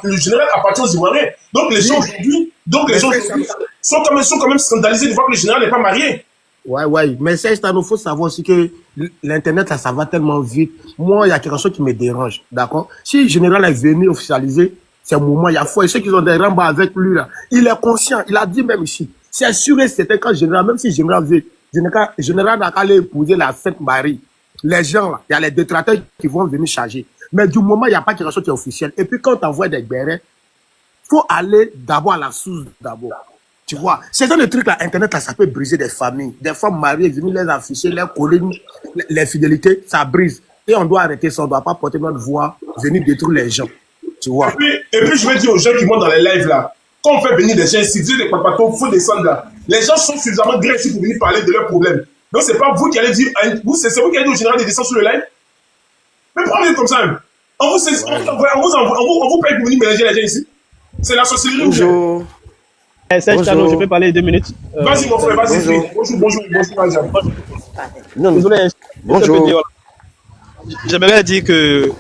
le général appartient aux Ivoiriens. Donc les gens aujourd'hui, sont quand même scandalisés de voir que le général n'est pas marié. Ouais. Mais Serge Tano, il faut savoir aussi que l'Internet, là, ça va tellement vite. Moi, il y a quelque chose qui me dérange, d'accord? Si le général est venu officialiser ces moments, il y a foi. Et ceux qui ont des rambas avec lui, là, il est conscient. Il a dit même ici. C'est sûr et certain quand le général, même si le général veut, le général n'a qu'à aller épouser la Sainte Marie. Les gens, là, il y a les détracteurs qui vont venir charger. Mais du moment, il n'y a pas quelque chose qui est officiel. Et puis, quand on envoie des bérets, il faut aller d'abord à la source d'abord. Tu vois, c'est dans le truc là, Internet, là, ça peut briser des familles. Des femmes mariées, venir les afficher, les coller, les fidélités, ça brise. Et on doit arrêter ça, on ne doit pas porter notre voix, venir détruire les gens. Tu vois. Et puis je vais dire aux gens qui montent dans les lives là, quand on fait venir des gens ici, des papatos, il faut descendre là. Les gens sont suffisamment grands ici pour venir parler de leurs problèmes. Donc c'est pas vous qui allez dire, c'est vous qui allez dire au général de descendre sur le live. Mais prenez comme ça. On vous paye pour venir mélanger les gens ici. C'est la sorcellerie. Bonjour. Serge Tano, je peux parler 2 minutes. Vas-y mon frère, vas-y. Bonjour, Non, désolé. Bonjour. J'aimerais dire que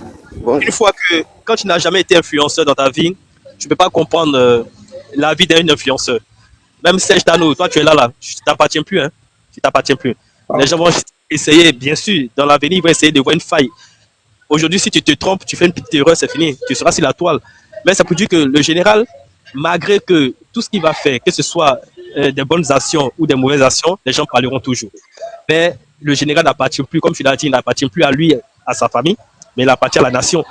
une fois que quand tu n'as jamais été influenceur dans ta vie, tu ne peux pas comprendre la vie d'un influenceur. Même Serge Tano, toi tu es là, tu t'appartiens plus, hein. Tu t'appartiens plus. Les gens vont essayer, bien sûr, dans l'avenir, ils vont essayer de voir une faille. Aujourd'hui, si tu te trompes, tu fais une petite erreur, c'est fini. Tu seras sur la toile. Mais ça peut dire que le général, malgré que tout ce qu'il va faire, que ce soit des bonnes actions ou des mauvaises actions, les gens parleront toujours. Mais le général n'appartient plus, comme tu l'as dit, il n'appartient plus à lui, à sa famille, mais il appartient à la nation.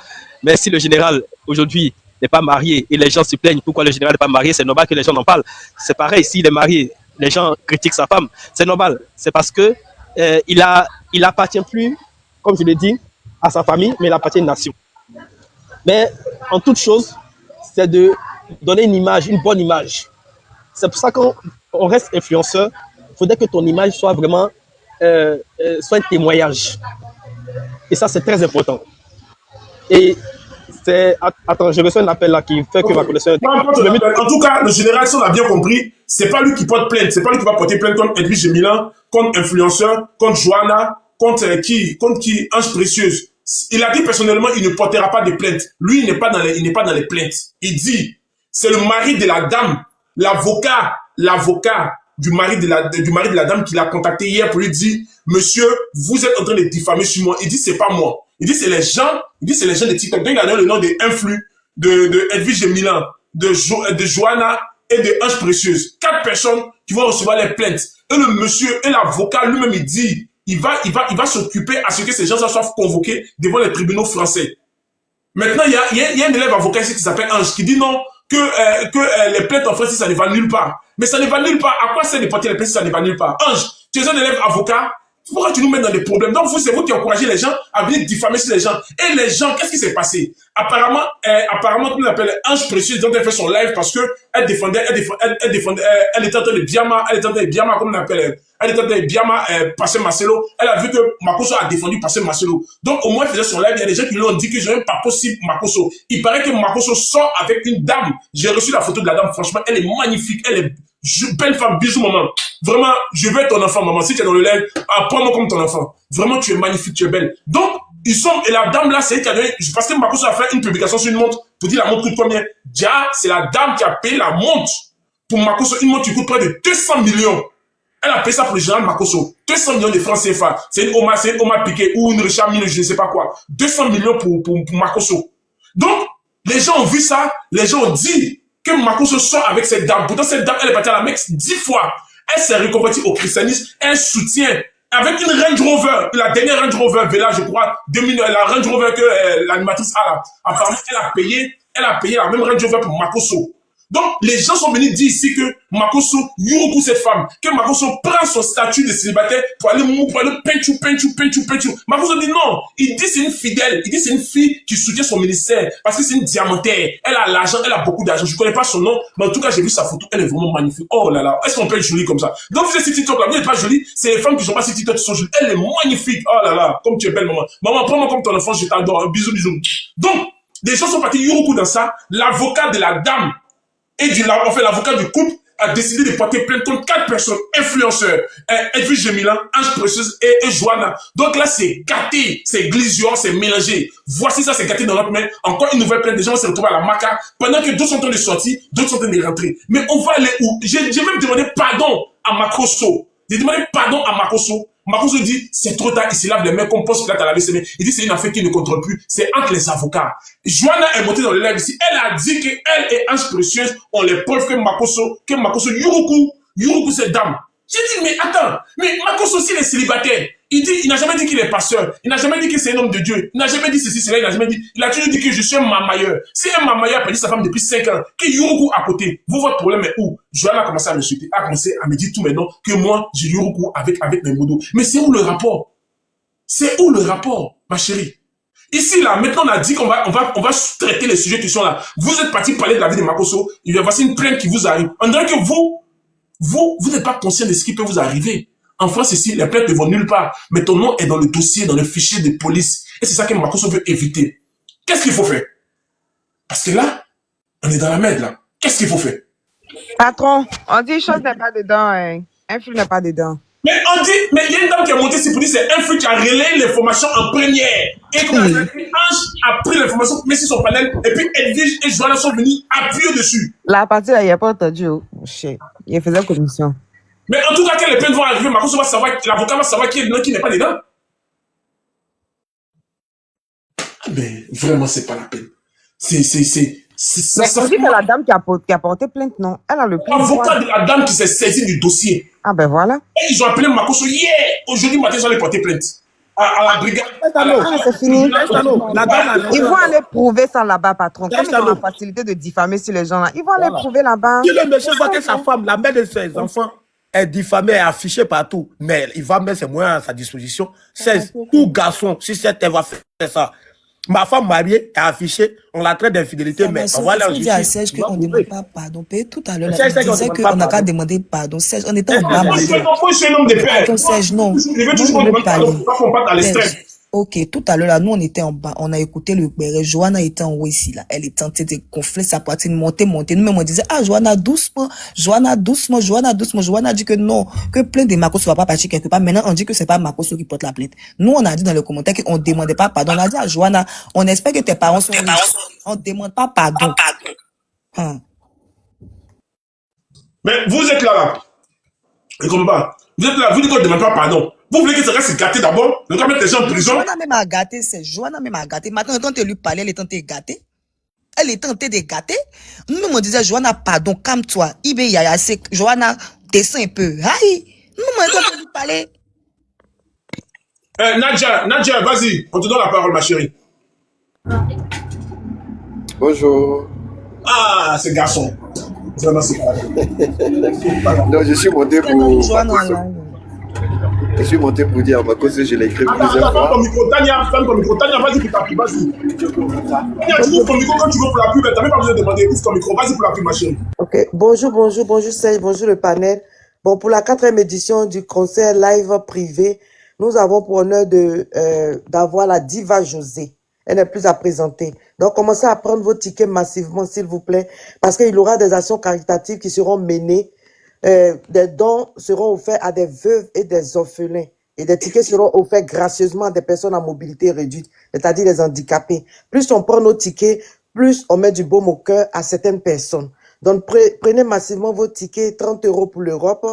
Mais si le général, aujourd'hui, n'est pas marié et les gens se plaignent pourquoi le général n'est pas marié, c'est normal que les gens en parlent. C'est pareil, s'il est marié, les gens critiquent sa femme. C'est normal. C'est parce que il appartient plus, comme je l'ai dit, à sa famille, mais il appartient à une nation. Mais en toute chose, c'est de donner une image, une bonne image. C'est pour ça qu'on reste influenceur, il faudrait que ton image soit vraiment soit un témoignage. Et ça, c'est très important. Et c'est... Attends, je reçois un appel là qui fait que ma connexion... En tout cas, le général, si on a bien compris, c'est pas lui qui porte plainte. C'est pas lui qui va porter plainte contre Edwige Milan, contre influenceur, contre Johanna, contre qui, Ange Précieuse. Il a dit personnellement, il ne portera pas de plainte. Lui, il n'est pas dans les plaintes. Il dit, c'est le mari de la dame, l'avocat du mari de la dame qui l'a contacté hier pour lui dire, monsieur, vous êtes en train de diffamer sur moi. Il dit, c'est pas moi. Il dit, c'est les gens de TikTok. Donc, il a donné le nom des influx, de Edwige Milan, de Johanna et de Ange Précieuse. 4 personnes qui vont recevoir les plaintes. Et le monsieur et l'avocat lui-même, il dit, il va s'occuper à ce que ces gens soient convoqués devant les tribunaux français. Maintenant, il y a un élève avocat ici qui s'appelle Ange, qui dit non, que les plaintes en France, ça ne va nulle part. Mais ça ne va nulle part. À quoi c'est de porter les plaintes si ça ne va nulle part? Ange, tu es un élève avocat. Pourquoi tu nous mets dans des problèmes? Donc, c'est vous qui encouragez les gens à venir diffamer sur les gens. Et les gens, qu'est-ce qui s'est passé? Apparemment, comme on appelle Ange Précieuse, donc elle fait son live parce que elle était en train de Biama, comme on appelle, elle était en train de Biama, passer Marcelo. Elle a vu que Makosso a défendu passer Marcelo. Donc, au moins, elle faisait son live. Il y a des gens qui lui ont dit que je n'aime pas possible Makosso. Il paraît que Makosso sort avec une dame. J'ai reçu la photo de la dame. Franchement, elle est magnifique. Elle est belle femme. Bisous, maman. Vraiment, je veux être ton enfant, maman. Si tu es dans le live, apprends-moi comme ton enfant. Vraiment, tu es magnifique, tu es belle. Donc, et la dame là, c'est elle qui a donné, parce que Makosso a fait une publication sur une montre, pour dire la montre coûte combien. Dia, c'est la dame qui a payé la montre. Pour Makosso, une montre qui coûte près de 200 millions. Elle a payé ça pour le général Makosso. 200 millions de francs CFA. C'est une Oma Piqué ou une Richard Mille, je ne sais pas quoi. 200 millions pour Makosso. Donc, les gens ont vu ça, les gens ont dit que Makosso sort avec cette dame. Pourtant, cette dame, elle est partie à la Mecque 10 fois. Elle s'est reconvertie au christianisme. Elle soutient avec une Range Rover, la dernière Range Rover Vela, je crois, 2000, la Range Rover que l'animatrice a là. Apparemment, elle a payé la même Range Rover pour Makosso. Donc, les gens sont venus dire ici que Makosso, Yuruku cette femme, que Makosso prend son statut de célibataire pour aller peinture. Makosso dit non. Il dit c'est une fidèle. Il dit c'est une fille qui soutient son ministère parce que c'est une diamantaire. Elle a l'argent, elle a beaucoup d'argent. Je connais pas son nom, mais en tout cas, j'ai vu sa photo. Elle est vraiment magnifique. Oh là là. Est-ce qu'on peut être jolie comme ça? Donc, vous êtes sur TikTok là, vous n'êtes pas jolie. C'est les femmes qui sont pas sur TikTok qui sont jolies. Elle est magnifique. Oh là là. Comme tu es belle, maman. Maman, prends-moi comme ton enfant, je t'adore. Bisous. Donc, les gens sont partis Yuruku dans ça. L'avocat de la dame et l'avocat du couple a décidé de porter plainte contre 4 personnes, influenceurs, Edwige Jemilan, Ange Précieuse et Joanna. Donc là, c'est gâté, c'est glisure, c'est mélangé. Voici ça, c'est gâté dans notre main. Encore une nouvelle plainte, des gens vont se retrouver à la maca, pendant que d'autres sont en train de sortir, d'autres sont en train de rentrer. Mais on va aller où? J'ai même demandé pardon à Makosso. J'ai demandé pardon à Makosso. Makosso dit, c'est trop tard, il se lave les mains, qu'on pose plate à laver ses mains. Il dit, c'est une affaire qui ne contrôle plus. C'est entre les avocats. Joanna est montée dans le live ici. Elle a dit qu'elle et Ange Précieuse ont les preuves que Makosso, Yuruku, cette dame. J'ai dit, mais attends, mais Makosso, s'il est célibataire, il n'a jamais dit qu'il est pasteur, il n'a jamais dit que c'est un homme de Dieu, il n'a jamais dit ceci, cela, il a toujours dit que je suis un mamailleur. Si un mamailleur a perdu sa femme depuis 5 ans, que Yuruku à côté, votre problème est où? Joanna a commencé à me souhaiter, a commencé à me dire tout maintenant que moi, j'ai Yuruku avec mes modos. Mais c'est où le rapport? C'est où le rapport, ma chérie? Ici, là, maintenant, on a dit qu'on va traiter les sujets qui sont là. Vous êtes parti parler de la vie de Makosso, il y a voici une plainte qui vous arrive. On dirait que vous n'êtes pas conscient de ce qui peut vous arriver. En France, ici, les plaintes ne vont nulle part. Mais ton nom est dans le dossier, dans le fichier de police. Et c'est ça que Makosso veut éviter. Qu'est-ce qu'il faut faire? Parce que là, on est dans la merde, là. Qu'est-ce qu'il faut faire? Patron, on dit chose n'est pas dedans, hein. Un fil n'est pas dedans. Mais on dit, mais il y a une dame qui est montée ici pour dire c'est un flic qui a relayé l'information en première. Et quand Ange a pris l'information, mais sur son panel, et puis Edwige et Joanna sont venus appuyer dessus. La partie là, il n'y a pas entendu. Oh. Shit. Il faisait commission. Mais en tout cas, quand les plaintes vont arriver, Makosso va savoir, l'avocat va savoir qui est dedans, qui n'est pas dedans. Mais vraiment, c'est pas la peine. Mais on dit que la dame qui a porté plainte, non. Elle a le plus. L'avocat de la dame qui s'est saisie du dossier. Ah ben voilà. Et ils ont appelé Makosso hier. Aujourd'hui matin, ils ont allé porter plainte. À la brigade. C'est fini. Ils vont aller prouver ça là-bas, patron. Comme ils ont la facilité de diffamer sur les gens là. Ils vont aller prouver là-bas. Si le monsieur voit que sa femme, la mère de ses enfants, est diffamée, est affichée partout, mais il va mettre ses moyens à sa disposition. C'est tout garçon, si cette va faire ça. Ma femme mariée est affichée, on la traite d'infidélité, mais on va aller en justice. Serge qu'on ne demande pas pardon. Tout à l'heure, il disait qu'on n'a qu'à demander pardon. Serge, on était en bas. Moi, je suis un homme de paix. Serge, non. Je veux toujours qu'on parle, pas qu'on parte à l'extrême. Ok, tout à l'heure, là, nous, on était en bas, on a écouté le béret. Joanna était en haut ici, là. Elle est tentée de gonfler sa poitrine, monter. Nous-mêmes, on disait, ah, Joanna, doucement. Joanna dit que non, que plainte de Makosso va pas partir quelque part. Maintenant, on dit que c'est pas Makosso qui porte la plainte. Nous, on a dit dans le commentaire qu'on demandait pas pardon. On a dit à Joanna, on espère que tes parents sont riches. On demande pas pardon. Mais vous êtes là. Je comprends pas. Vous êtes là, vous dites qu'on ne demande pas pardon. Vous voulez que ça reste gâté d'abord? Ne pas mettre les gens en prison? Joanna même a gâté, c'est Joanna même a gâté. Maintenant, quand tu lui parlais, elle est tentée de gâter. Elle est tentée de gâter. Nous-mêmes, on disait, Joanna, pardon, calme-toi. Joanna, descends un peu. Aïe! Nous-mêmes, on était lui parler. Nadia, vas-y, on te donne la parole, ma chérie. Bonjour. Ah, ce garçon. Vraiment, c'est pas Non, je suis monté pour. Je suis monté pour dire à Makosso, je l'ai écrit plusieurs fois. Ferme ton micro. Tania, vas-y pour ta pub, vas-y. Tania, tu ouvres ton micro quand tu veux pour la pub, t'as même pas besoin de demander. Ouvre ton micro, vas-y pour la pub, ma chérie. Ok, bonjour Serge, bonjour le panel. Bon, pour la 4e édition du concert live privé, nous avons pour honneur d'avoir la diva José. Elle n'est plus à présenter. Donc, commencez à prendre vos tickets massivement, s'il vous plaît, parce qu'il y aura des actions caritatives qui seront menées. Des dons seront offerts à des veuves et des orphelins. Et des tickets seront offerts gracieusement à des personnes à mobilité réduite, c'est-à-dire les handicapés. Plus on prend nos tickets, plus on met du baume au cœur à certaines personnes. Donc, prenez massivement vos tickets, 30 € pour l'Europe,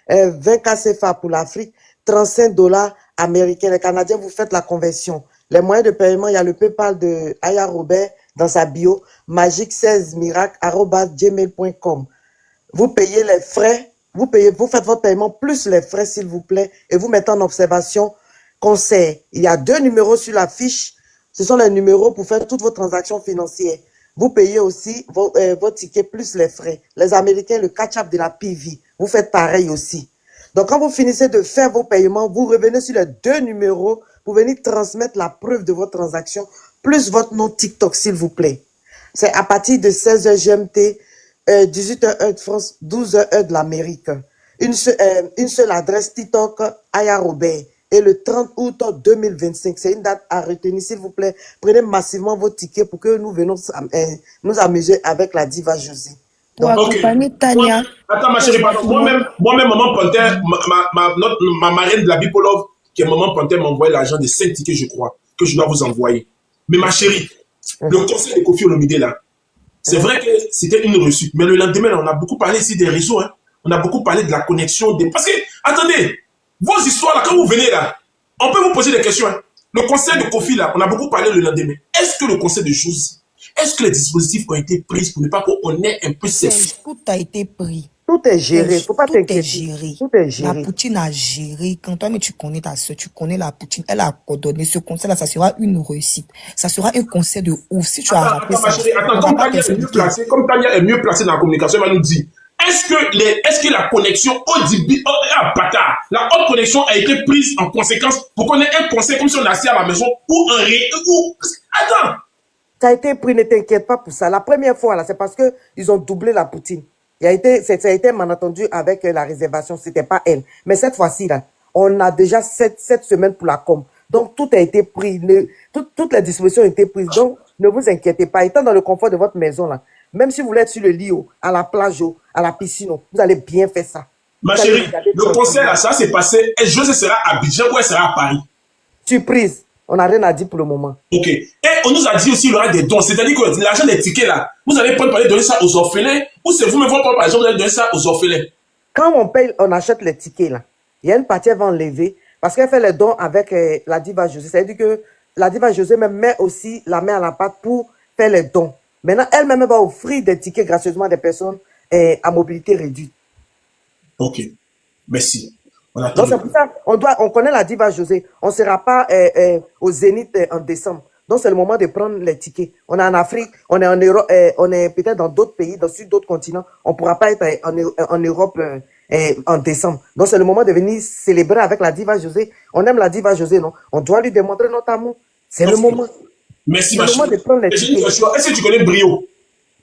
20 CFA pour l'Afrique, 35 $ américains. Les Canadiens, vous faites la conversion. Les moyens de paiement, il y a le PayPal de Aya Robert dans sa bio, magique16miracle@gmail.com. Vous payez les frais, vous faites votre paiement plus les frais, s'il vous plaît, et vous mettez en observation concert. Il y a 2 numéros sur la fiche. Ce sont les numéros pour faire toutes vos transactions financières. Vous payez aussi vos tickets plus les frais. Les Américains, le catch-up de la PV, vous faites pareil aussi. Donc, quand vous finissez de faire vos paiements, vous revenez sur les 2 numéros pour venir transmettre la preuve de votre transaction, plus votre nom TikTok, s'il vous plaît. C'est à partir de 16h GMT, 18h heure de France, 12h heure de l'Amérique. Une seule adresse, TikTok, Aya Robert. Et le 30 août 2025, c'est une date à retenir, s'il vous plaît. Prenez massivement vos tickets pour que nous venons nous amuser avec la diva José. Pour accompagner Tania. Attends, ma chérie, pardon. Moi-même, Maman Panthère, ma marraine de la Bipolove, qui est Maman Panthère, m'a envoyé l'argent de 5 tickets, je crois, que je dois vous envoyer. Mais ma chérie, le conseil de Kofi Olomide, là, c'est vrai que c'était une réussite. Mais le lendemain, là, on a beaucoup parlé ici des réseaux, hein. On a beaucoup parlé de la connexion. Parce que, attendez, vos histoires, là, quand vous venez là, on peut vous poser des questions, hein. Le conseil de Kofi, là, on a beaucoup parlé le lendemain. Est-ce que le conseil de Josie, est-ce que les dispositifs ont été pris pour ne pas qu'on ait un peu ces... Tout a été pris. Tout est géré, faut pas t'inquiéter. Tout est géré. La Poutine a géré. Quand toi, mais tu connais ta soeur, tu connais la Poutine, elle a coordonné ce conseil-là, ça sera une réussite. Ça sera un conseil de ouf. Si tu as rappelé ça. Attends, comme Tania est mieux placée dans la communication, elle va nous dire, est-ce que la connexion la haute connexion a été prise en conséquence pour qu'on ait un conseil comme si on est assis à la maison ou Attends! Ça a été pris, ne t'inquiète pas pour ça. La première fois, là, c'est parce que ils ont doublé la Poutine. Ça a été malentendu avec la réservation, c'était pas elle. Mais cette fois-ci, là, on a déjà 7 semaines pour la com. Donc, tout a été pris. Toutes les dispositions ont été prises. Donc, ne vous inquiétez pas. Étant dans le confort de votre maison, là, même si vous voulez être sur le lit, à la plage, à la piscine, vous allez bien faire ça. Ma chérie, le conseil, là, ça s'est passé. Et José sera à Abidjan ou elle sera à Paris? Surprise. On n'a rien à dire pour le moment. Ok. Et on nous a dit aussi qu'il y aura des dons. C'est-à-dire que l'argent des tickets, là, vous allez prendre donner ça aux orphelins ou c'est vous-même, par exemple, vous allez donner ça aux orphelins? Quand on paye, on achète les tickets, là. Il y a une partie, elle va enlever parce qu'elle fait les dons avec la diva José. C'est-à-dire que la diva José même met aussi la main à la pâte pour faire les dons. Maintenant, elle-même va offrir des tickets gracieusement à des personnes à mobilité réduite. Ok. Merci. Donc, c'est pour ça, on connaît la diva José. On ne sera pas au Zénith en décembre. Donc, c'est le moment de prendre les tickets. On est en Afrique, on est en Europe, on est peut-être dans d'autres pays, sur d'autres continents. On ne pourra pas être en Europe en décembre. Donc, c'est le moment de venir célébrer avec la diva José. On aime la diva José, non? On doit lui démontrer notre amour. C'est le moment. Merci, ma chérie. Est-ce que tu connais Brio?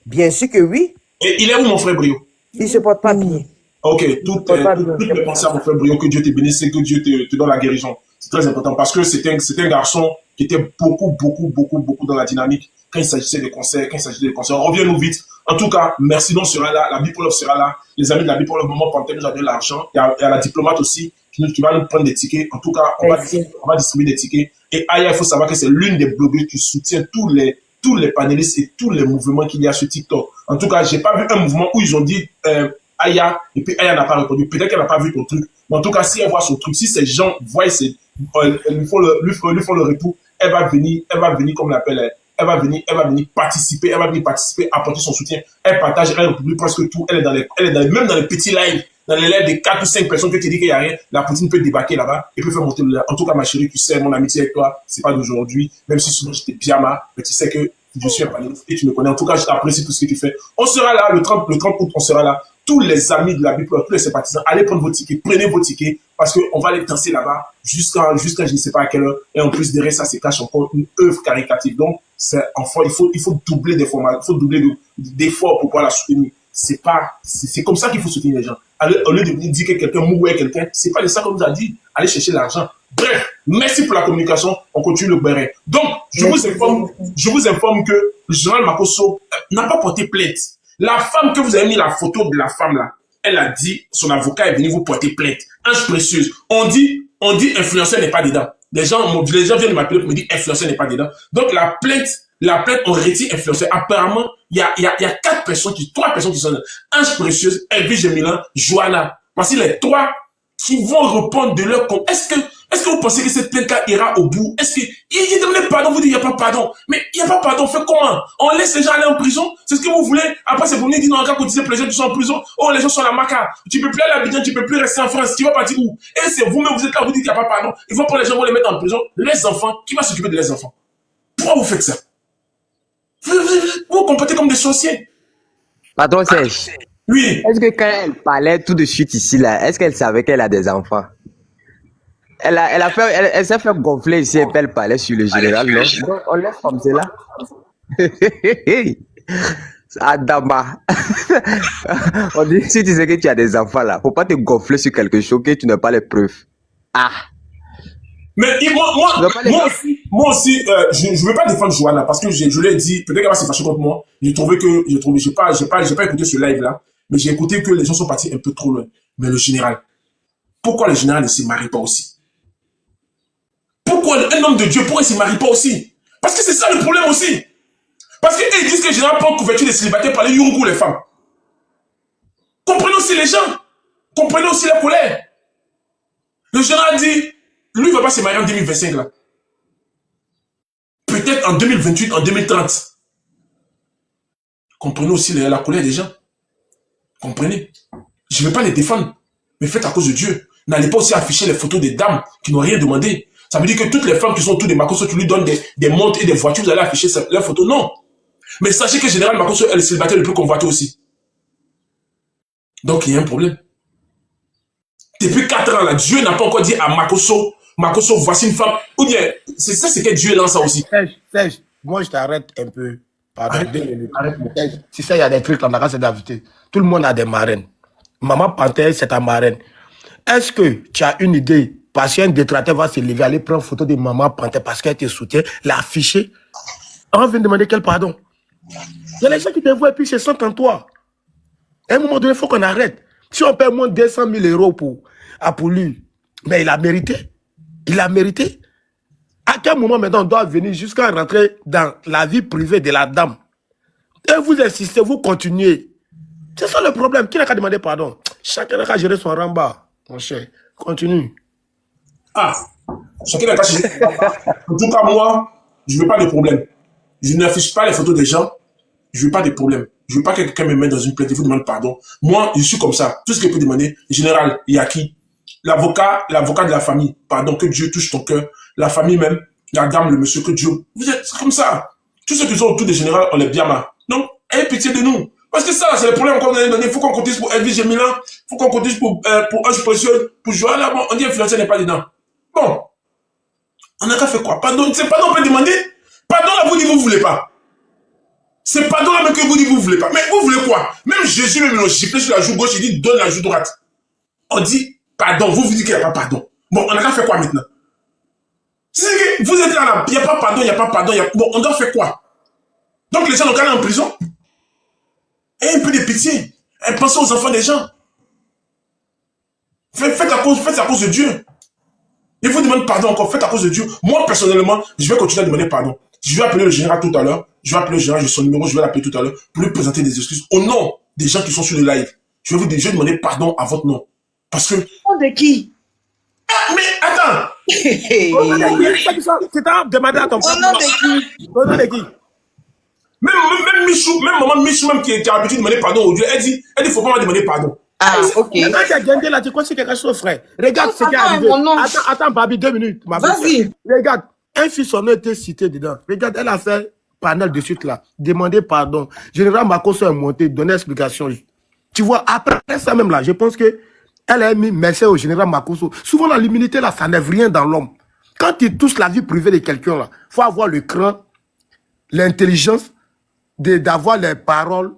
Bien sûr que oui. Et il est où, mon frère Brio? Il ne se porte pas bien. Ok, toutes mes pensées à mon frère Brio, que Dieu te bénisse et que Dieu te donne la guérison. C'est très important parce que c'est un garçon qui était beaucoup dans la dynamique quand il s'agissait des concerts, Reviens-nous vite. En tout cas, merci, donc sera là, la Bipolove sera là. Les amis de la Bipolove, Maman Panthère nous a donné l'argent. Il y a la diplomate aussi qui va nous prendre des tickets. En tout cas, on va distribuer des tickets. Et Aya, il faut savoir que c'est l'une des blogueuses qui soutient tous les panélistes et tous les mouvements qu'il y a sur TikTok. En tout cas, j'ai pas vu un mouvement où ils ont dit Aya, et puis Aya n'a pas répondu. Peut-être qu'elle n'a pas vu ton truc. Mais en tout cas, si elle voit son truc, si ces gens voient, lui font le retour, elle va venir, comme on l'appelle, elle va venir participer, apporter son soutien. Elle partage, elle publie presque tout. Elle est même dans les petits lives, dans les lives de 4 ou 5 personnes que tu dis qu'il n'y a rien, la Poutine peut débarquer là-bas et peut faire monter le live. En tout cas, ma chérie, tu sais, mon amitié avec toi, c'est pas d'aujourd'hui, même si souvent j'étais pyjama, mais tu sais que je suis un panéliste et tu me connais. En tout cas, je t'apprécie tout ce que tu fais. On sera là, le 30 août, on sera là. Tous les amis de la Bipolove, tous les sympathisants, allez prendre vos tickets, prenez vos tickets, parce qu'on va les danser là-bas jusqu'à je ne sais pas à quelle heure. Et en plus, derrière ça se cache encore une œuvre caritative. Donc, il faut doubler des formats, il faut doubler d'efforts pour pouvoir la soutenir. C'est comme ça qu'il faut soutenir les gens. Au lieu de venir dire que quelqu'un mouille quelqu'un, c'est pas de ça qu'on nous a dit. Allez chercher l'argent. Bref, merci pour la communication. On continue le béret. Donc, je vous informe que le général Makosso n'a pas porté plainte. La femme que vous avez mis la photo de la femme là, elle a dit, son avocat est venu vous porter plainte. Ange précieuse. On dit influenceur n'est pas dedans. Les gens viennent de m'appeler pour me dire influenceur n'est pas dedans. Donc la plainte, on retire influenceur. Apparemment, il y a 3 personnes qui sont là. Ange précieuse, Elvige Milan, Joanna. Voici les 3 qui vont répondre de leur compte. Est-ce que vous pensez que cette plainte ira au bout? Est-ce qu'il demande pardon? Vous dites, il n'y a pas pardon. Mais il n'y a pas pardon. Fait comment? On laisse les gens aller en prison? C'est ce que vous voulez? Après, c'est pour venir dire, non, quand vous disiez, les gens qui sont en prison, oh, les gens sont à la maca. Tu peux plus aller à Abidjan, tu peux plus rester en France. Tu vas partir où? Et c'est vous-même, vous êtes là, vous dites qu'il n'y a pas pardon. Ils vont prendre les gens, vont les mettre en prison. Les enfants, qui va s'occuper de les enfants? Pourquoi vous faites ça? Vous vous comportez comme des sorciers. Patron Serge. Oui. Est-ce que quand elle parlait tout de suite ici, là, est-ce qu'elle savait qu'elle a des enfants? Elle s'est fait gonfler ici et puis elle parlait sur le général, non? Donc, on laisse comme c'est là. Adama. On dit, si tu sais que tu as des enfants là, faut pas te gonfler sur quelque chose que tu n'as pas les preuves. Ah. Mais moi aussi, je ne veux pas défendre Johanna parce que je l'ai dit, peut-être qu'elle va se fâcher contre moi. J'ai pas écouté ce live-là, mais j'ai écouté que les gens sont partis un peu trop loin. Mais le général, pourquoi le général ne se marie pas aussi? Pourquoi un homme de Dieu, pourquoi il ne se marie pas aussi? Parce que c'est ça le problème aussi. Parce qu'ils disent que le général prend couverture des célibataires par les Yurugou, les femmes. Comprenez aussi les gens. Comprenez aussi la colère. Le général dit, lui, il ne va pas se marier en 2025, là. Peut-être en 2028, en 2030. Comprenez aussi la colère des gens. Comprenez? Je ne vais pas les défendre, mais faites à cause de Dieu. N'allez pas aussi afficher les photos des dames qui n'ont rien demandé. Ça veut dire que toutes les femmes qui sont autour de Makosso, tu lui donnes des montres et des voitures, vous allez afficher leurs photos. Non. Mais sachez que Général Makosso, elle est célibataire, elle peut convoiter aussi. Donc, il y a un problème. Depuis 4 ans, là, Dieu n'a pas encore dit à Makosso, voici une femme. Ou bien, c'est ça, c'est que Dieu lance ça aussi. Serge, moi, je t'arrête un peu. Pardon, 2 minutes. Si ça, il y a des trucs là, c'est d'inviter. Tout le monde a des marraines. Maman Panthère, c'est ta marraine. Est-ce que tu as une idée? Parce qu'un détracteur va se lever, aller prendre photo de Maman Panthère parce qu'elle te soutient, l'afficher. On vient demander quel pardon. Il y a les gens qui te voient et puis se sentent en toi. À un moment donné, il faut qu'on arrête. Si on paie moins de 200 000 euros pour lui, mais il a mérité. Il a mérité. À quel moment maintenant on doit venir jusqu'à rentrer dans la vie privée de la dame? Et vous insistez, vous continuez. C'est ça le problème. Qui n'a qu'à demander pardon? Chacun n'a qu'à gérer son ramba. Mon cher, continue. Ah, chacun n'a qu'à gérer son ramba. En tout cas, moi, je ne veux pas de problème. Je n'affiche pas les photos des gens. Je ne veux pas de problème. Je ne veux pas que quelqu'un me mette dans une plainte et vous demande pardon. Moi, je suis comme ça. Tout ce qu'il peut demander, général, il y a qui? L'avocat de la famille. Pardon, que Dieu touche ton cœur. La famille même, la dame, le monsieur, que Dieu. Vous êtes comme ça. Tous ceux qui sont autour des généraux, on est bien mal. Donc, ayez pitié de nous. Parce que ça, c'est le problème qu'on a donné. Il faut qu'on cotise pour Elvis Gémilan. Il faut qu'on cotise pour Ange Précieux, pour Johanna. Bon, on dit influencer n'est pas dedans. Bon. On a qu'à faire quoi? Pardon, c'est pardon, on peut demander. Pardon, là, vous dites, vous ne voulez pas. C'est pardon, là, que vous dites, vous ne voulez pas. Mais vous voulez quoi? Même Jésus, même, il a giflé sur la joue gauche, il dit, donne la joue droite. On dit, pardon. Vous dites qu'il n'y a pas pardon. Bon, on a qu'à faire quoi maintenant? C'est que vous êtes là, il n'y a pas pardon, il n'y a pas pardon. Bon, on doit faire quoi? Donc, les gens ont qu'à aller en prison. Et un peu de pitié. Et pensez aux enfants des gens. Faites à cause de Dieu. Il vous demande pardon encore, faites à cause de Dieu. Moi, personnellement, je vais continuer à demander pardon. Je vais appeler le général tout à l'heure. Je vais appeler le général, j'ai son numéro, je vais l'appeler tout à l'heure pour lui présenter des excuses au nom des gens qui sont sur le live. Je vais vous demander pardon à votre nom. Parce que... Au nom de qui? Ah, mais attends. C'est à demander à ton père. Au nom de qui? Au nom de qui? Même Michou, même maman Michou, même qui a l'habitude de demander pardon au Dieu, elle dit, faut pas me demander pardon. Ah, ok. Quand tu as gagné là, tu crois que c'est quelque chose, frère. Regarde ce qui est arrivé. Attends, Babi, 2 minutes. Vas-y. Regarde, un fils, son nom était cité dedans. Regarde, elle a fait panel de suite là. Demander pardon. Général Makosso est monté, donner explication. Tu vois, après ça même là, je pense que elle a mis merci au général Makosso. Souvent, l'immunité là, ça n'enlève rien dans l'homme. Quand tu touches la vie privée de quelqu'un là, il faut avoir le cran, l'intelligence d'avoir les paroles.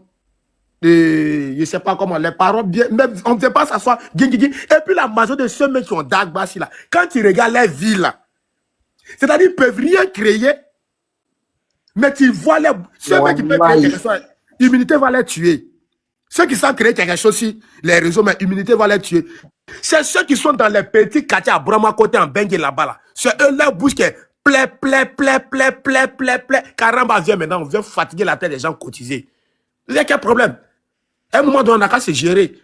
Je ne sais pas comment, les paroles bien, même on ne sait pas s'asseoir, et puis la majorité de ceux qui ont Dagbassi là, quand tu regardes les villes là, c'est-à-dire qu'ils ne peuvent rien créer, mais tu vois ceux qui peuvent créer quelque chose, l'immunité va les tuer. Ceux qui savent créer quelque chose sur les réseaux, mais l'immunité va les tuer. C'est ceux qui sont dans les petits quartiers à Brahma côté en Bengue là-bas là. C'est eux leur bouche qui est plaît. Caramba vient maintenant, on vient fatiguer la tête des gens cotisés. Il y a quel problème? À un moment donné, on a qu'à se gérer.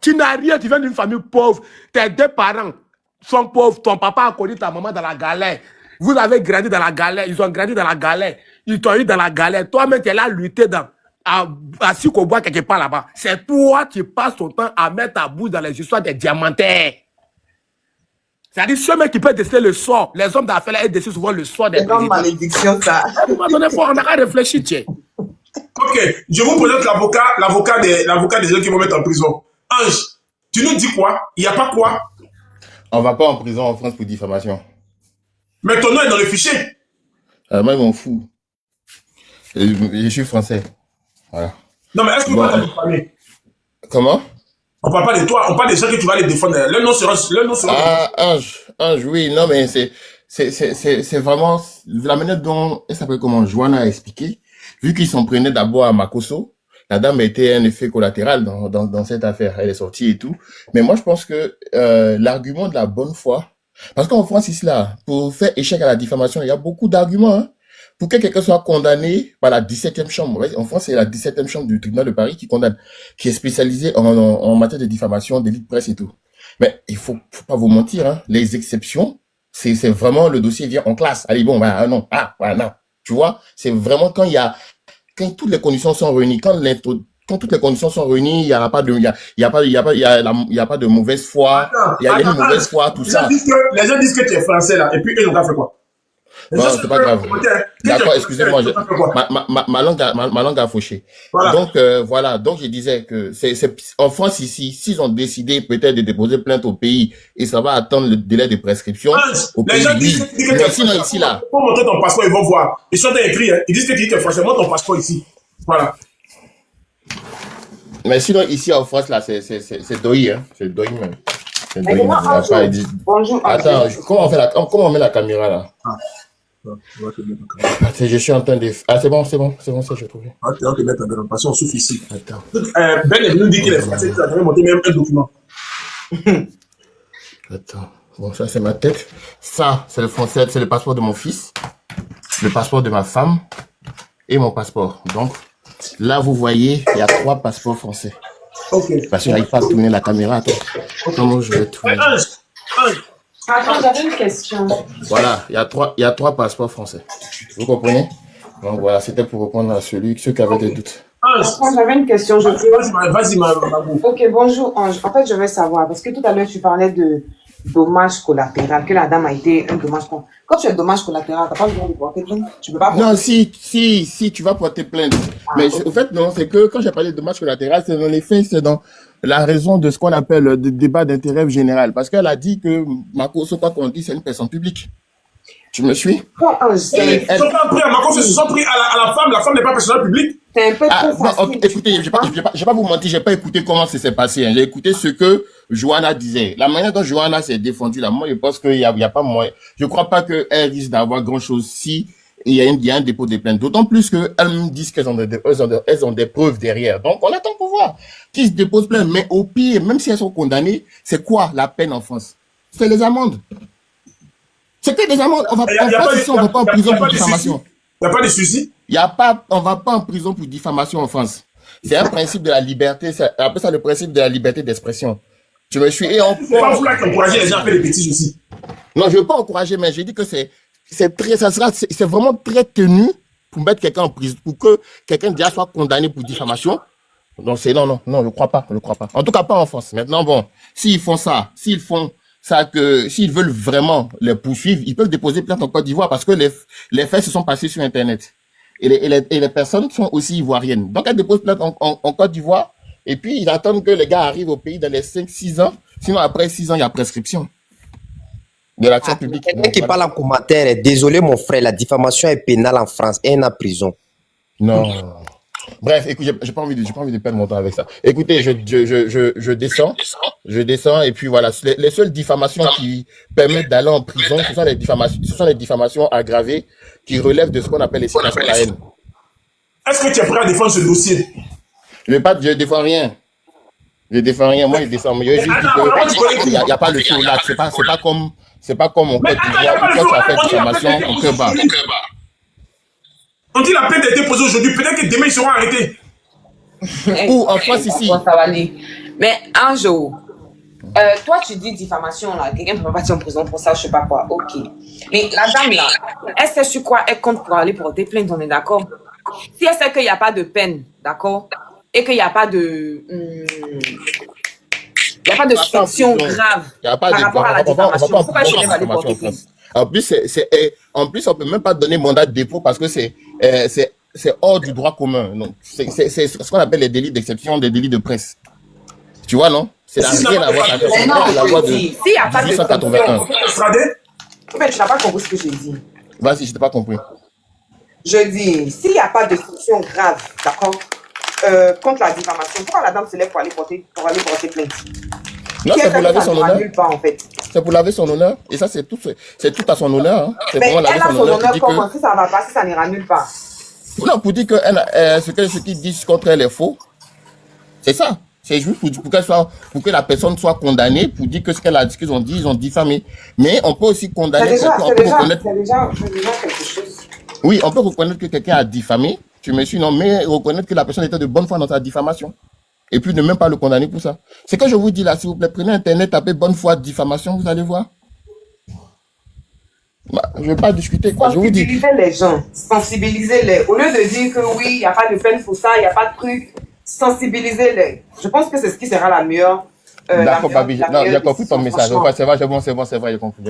Tu n'as rien, tu viens d'une famille pauvre. Tes 2 parents sont pauvres. Ton papa a connu ta maman dans la galère. Vous avez grandi dans la galère. Ils ont grandi dans la galère. Ils t'ont eu dans la galère. Toi-même, tu es là à lutter à Sikobois quelque part là-bas. C'est toi qui passes ton temps à mettre ta bouche dans les histoires des diamantaires. C'est-à-dire, ceux mecs qui peuvent décider le sort. Les hommes d'affaires, ils décident souvent le sort des présidents. C'est une malédiction, ça. À un moment donné, on a qu'à réfléchir, tiens. Ok, je vous présente l'avocat des gens qui vont mettre en prison. Ange, tu nous dis quoi? Il n'y a pas quoi? On va pas en prison en France pour diffamation. Mais ton nom est dans le fichier. Moi, ils m'en fous. Je suis français. Voilà. Non, mais est-ce que vous allez diffamer? Comment? On parle pas de toi, on parle des gens que tu vas les défendre. Le nom sera... Ah, Ange, oui, non, mais c'est vraiment la manière dont, elle s'appelle comment, Joanna a expliqué, vu qu'ils s'en prenaient d'abord à Makosso, la dame était un effet collatéral dans cette affaire. Elle est sortie et tout. Mais moi, je pense que l'argument de la bonne foi, parce qu'en France, ici, là, pour faire échec à la diffamation, il y a beaucoup d'arguments. Hein. Pour que quelqu'un soit condamné par la 17e chambre, en France, c'est la 17e chambre du tribunal de Paris qui condamne, qui est spécialisée en matière de diffamation, délit de presse et tout. Mais il faut pas vous mentir, hein. Les exceptions, c'est vraiment le dossier vient en classe. Allez, bon, bah, non, non. Tu vois, c'est vraiment quand toutes les conditions sont réunies, quand toutes les conditions sont réunies, il y a pas de mauvaise foi, il y a une mauvaise foi, tout ça. Les gens disent que tu es français, là, et puis ils n'ont pas fait quoi? Non, c'est pas grave. D'accord, excusez-moi, ma langue a fauché. Voilà. Donc, voilà. Donc, je disais que en France, ici, s'ils ont décidé peut-être de déposer plainte au pays et ça va attendre le délai de prescription, au pays, mais sinon, ici, là. Pour montrer ton passeport, ils vont voir. Ils sont écrits, hein. Ils disent que tu es français. Montre ton passeport ici. Voilà. Mais sinon, ici, en France, là, c'est Doi, hein. C'est Doi, même. Bonjour. Attends, comment on met la caméra, là? Je suis en train de... Ah, c'est bon, ça, j'ai trouvé. Ah, tu vas te mettre en passant, on souffle ici. Attends. Ben est venu dire qu'il est français, tu as jamais monté même un document. Attends. Bon, ça, c'est ma tête. Ça, c'est le français, c'est le passeport de mon fils, le passeport de ma femme et mon passeport. Donc, là, vous voyez, il y a 3 passeports français. Ok. Parce que j'arrive pas à tourner la caméra. Attends. Comment je vais tourner? Attends, j'avais une question. Voilà, il y a 3 passeports français. Vous comprenez? Donc voilà, c'était pour répondre à ceux qui avaient des doutes. J'avais une question. Vas-y, ma Ok, bonjour Ange. En fait, je veux savoir, parce que tout à l'heure, tu parlais de dommage collatéral, que la dame a été un dommage. Quand tu es dommage collatéral, tu n'as pas besoin de porter plainte. Tu peux pas porter... Non, si, tu vas porter plainte. Mais au fait, non, c'est que quand j'ai parlé de dommage collatéral, c'est dans les faits, c'est dans la raison de ce qu'on appelle le débat d'intérêt général. Parce qu'elle a dit que Makosso, quoi qu'on dit, c'est une personne publique. Tu me suis? Ils sont pas pris à Makosso, ils se sont pris à la femme. La femme n'est pas personnel public. C'est un peu trop facile. Écoutez, je vais pas vous mentir, j'ai pas écouté comment ça s'est passé. Hein. J'ai écouté ce que Joanna disait. La manière dont Joanna s'est défendue, là, moi, je pense qu'il y a pas moyen. Je crois pas qu'elle risque d'avoir grand chose si il y a un dépôt de plainte. D'autant plus qu'elles me disent qu'elles ont des preuves derrière. Donc, on attend pour voir qui se dépose plainte. Mais au pire, même si elles sont condamnées, c'est quoi la peine en France? C'est les amendes. C'est que des amendes. On va pas en prison pour diffamation. Il n'y a pas de souci? On va pas en prison pour diffamation en France. C'est un principe de la liberté, on appelle ça le principe de la liberté d'expression. Tu me suis, et on peut pas encourager les gens à faire des bêtises aussi. Non, je veux pas encourager, mais j'ai dit que c'est vraiment très tenu pour mettre quelqu'un en prison, pour que quelqu'un déjà soit condamné pour diffamation. Donc non, je crois pas. En tout cas, pas en France. Maintenant, bon, s'ils font ça, s'ils veulent vraiment les poursuivre, ils peuvent déposer plainte en Côte d'Ivoire parce que les faits se sont passés sur Internet. Et les personnes sont aussi ivoiriennes. Donc, elles déposent plainte en Côte d'Ivoire. Et puis, ils attendent que les gars arrivent au pays dans les 5-6 ans. Sinon, après 6 ans, il y a prescription de l'action publique. Quelqu'un qui parle en commentaire, désolé mon frère, la diffamation est pénale en France et en prison. Non. Bref, écoute, j'ai pas envie de perdre mon temps avec ça. Écoutez, je descends et puis voilà. Les seules diffamations qui permettent d'aller en prison, ce sont les diffamations aggravées qui relèvent de ce qu'on appelle les citations de la haine. Est-ce que tu es prêt à défendre ce dossier? Je défends rien. Moi, je défends. Il n'y a pas le feu là. C'est pas comme on peut dire. Quand tu as fait diffamation, on peut pas. On dit la plainte a été posée aujourd'hui. Peut-être que demain, ils seront arrêtés. Ou en France, ici. Ça va aller. Mais un jour, toi, tu dis diffamation, là. Quelqu'un ne peut pas partir en prison pour ça, je sais pas quoi. Ok. Mais la dame, là, elle sait sur quoi elle compte pour aller porter plainte, on est d'accord? Si elle sait qu'il n'y a pas de peine, d'accord? Et qu'il n'y a pas de... il n'y a pas de sanction grave par rapport à la diffamation. Pourquoi je vais aller porter plainte? En plus, on peut même pas donner mandat de dépôt parce que c'est hors du droit commun. Donc, c'est ce qu'on appelle les délits d'exception, des délits de presse. Tu vois, non? C'est rien à voir avec la loi de 1881. En fait, tu n'as pas compris ce que j'ai dit. Vas-y, je t'ai pas compris. Je dis, s'il n'y a pas de sanction grave, d'accord? contre la diffamation. Pourquoi la dame se lève pour aller porter plainte? Non, c'est pour laver son honneur. Nulle part, en fait. C'est pour laver son honneur. Et ça, c'est tout à son honneur. Hein. Mais elle a son honneur comment? Si ça va passer, ça n'ira nulle part. Non, pour dire que ce qu'ils disent contre elle est faux. C'est ça. C'est juste pour que la personne soit condamnée, pour dire que ce qu'elle a dit, qu'ils ont dit, ils ont diffamé. Mais on peut aussi condamner quelqu'un. C'est déjà quelque chose. Oui, on peut reconnaître que quelqu'un a diffamé. Tu me suis, non, mais reconnaître que la personne était de bonne foi dans sa diffamation. Et puis ne même pas le condamner pour ça. C'est que je vous dis là, s'il vous plaît, prenez Internet, tapez bonne foi diffamation, vous allez voir. Bah, je ne vais pas discuter, quoi. Je vous dis. Sensibilisez les gens, sensibilisez-les. Au lieu de dire que oui, il n'y a pas de peine pour ça, il n'y a pas de truc, sensibilisez-les. Je pense que c'est ce qui sera la meilleure. D'accord, Babi. Non, j'ai compris ton message. C'est vrai, j'ai compris.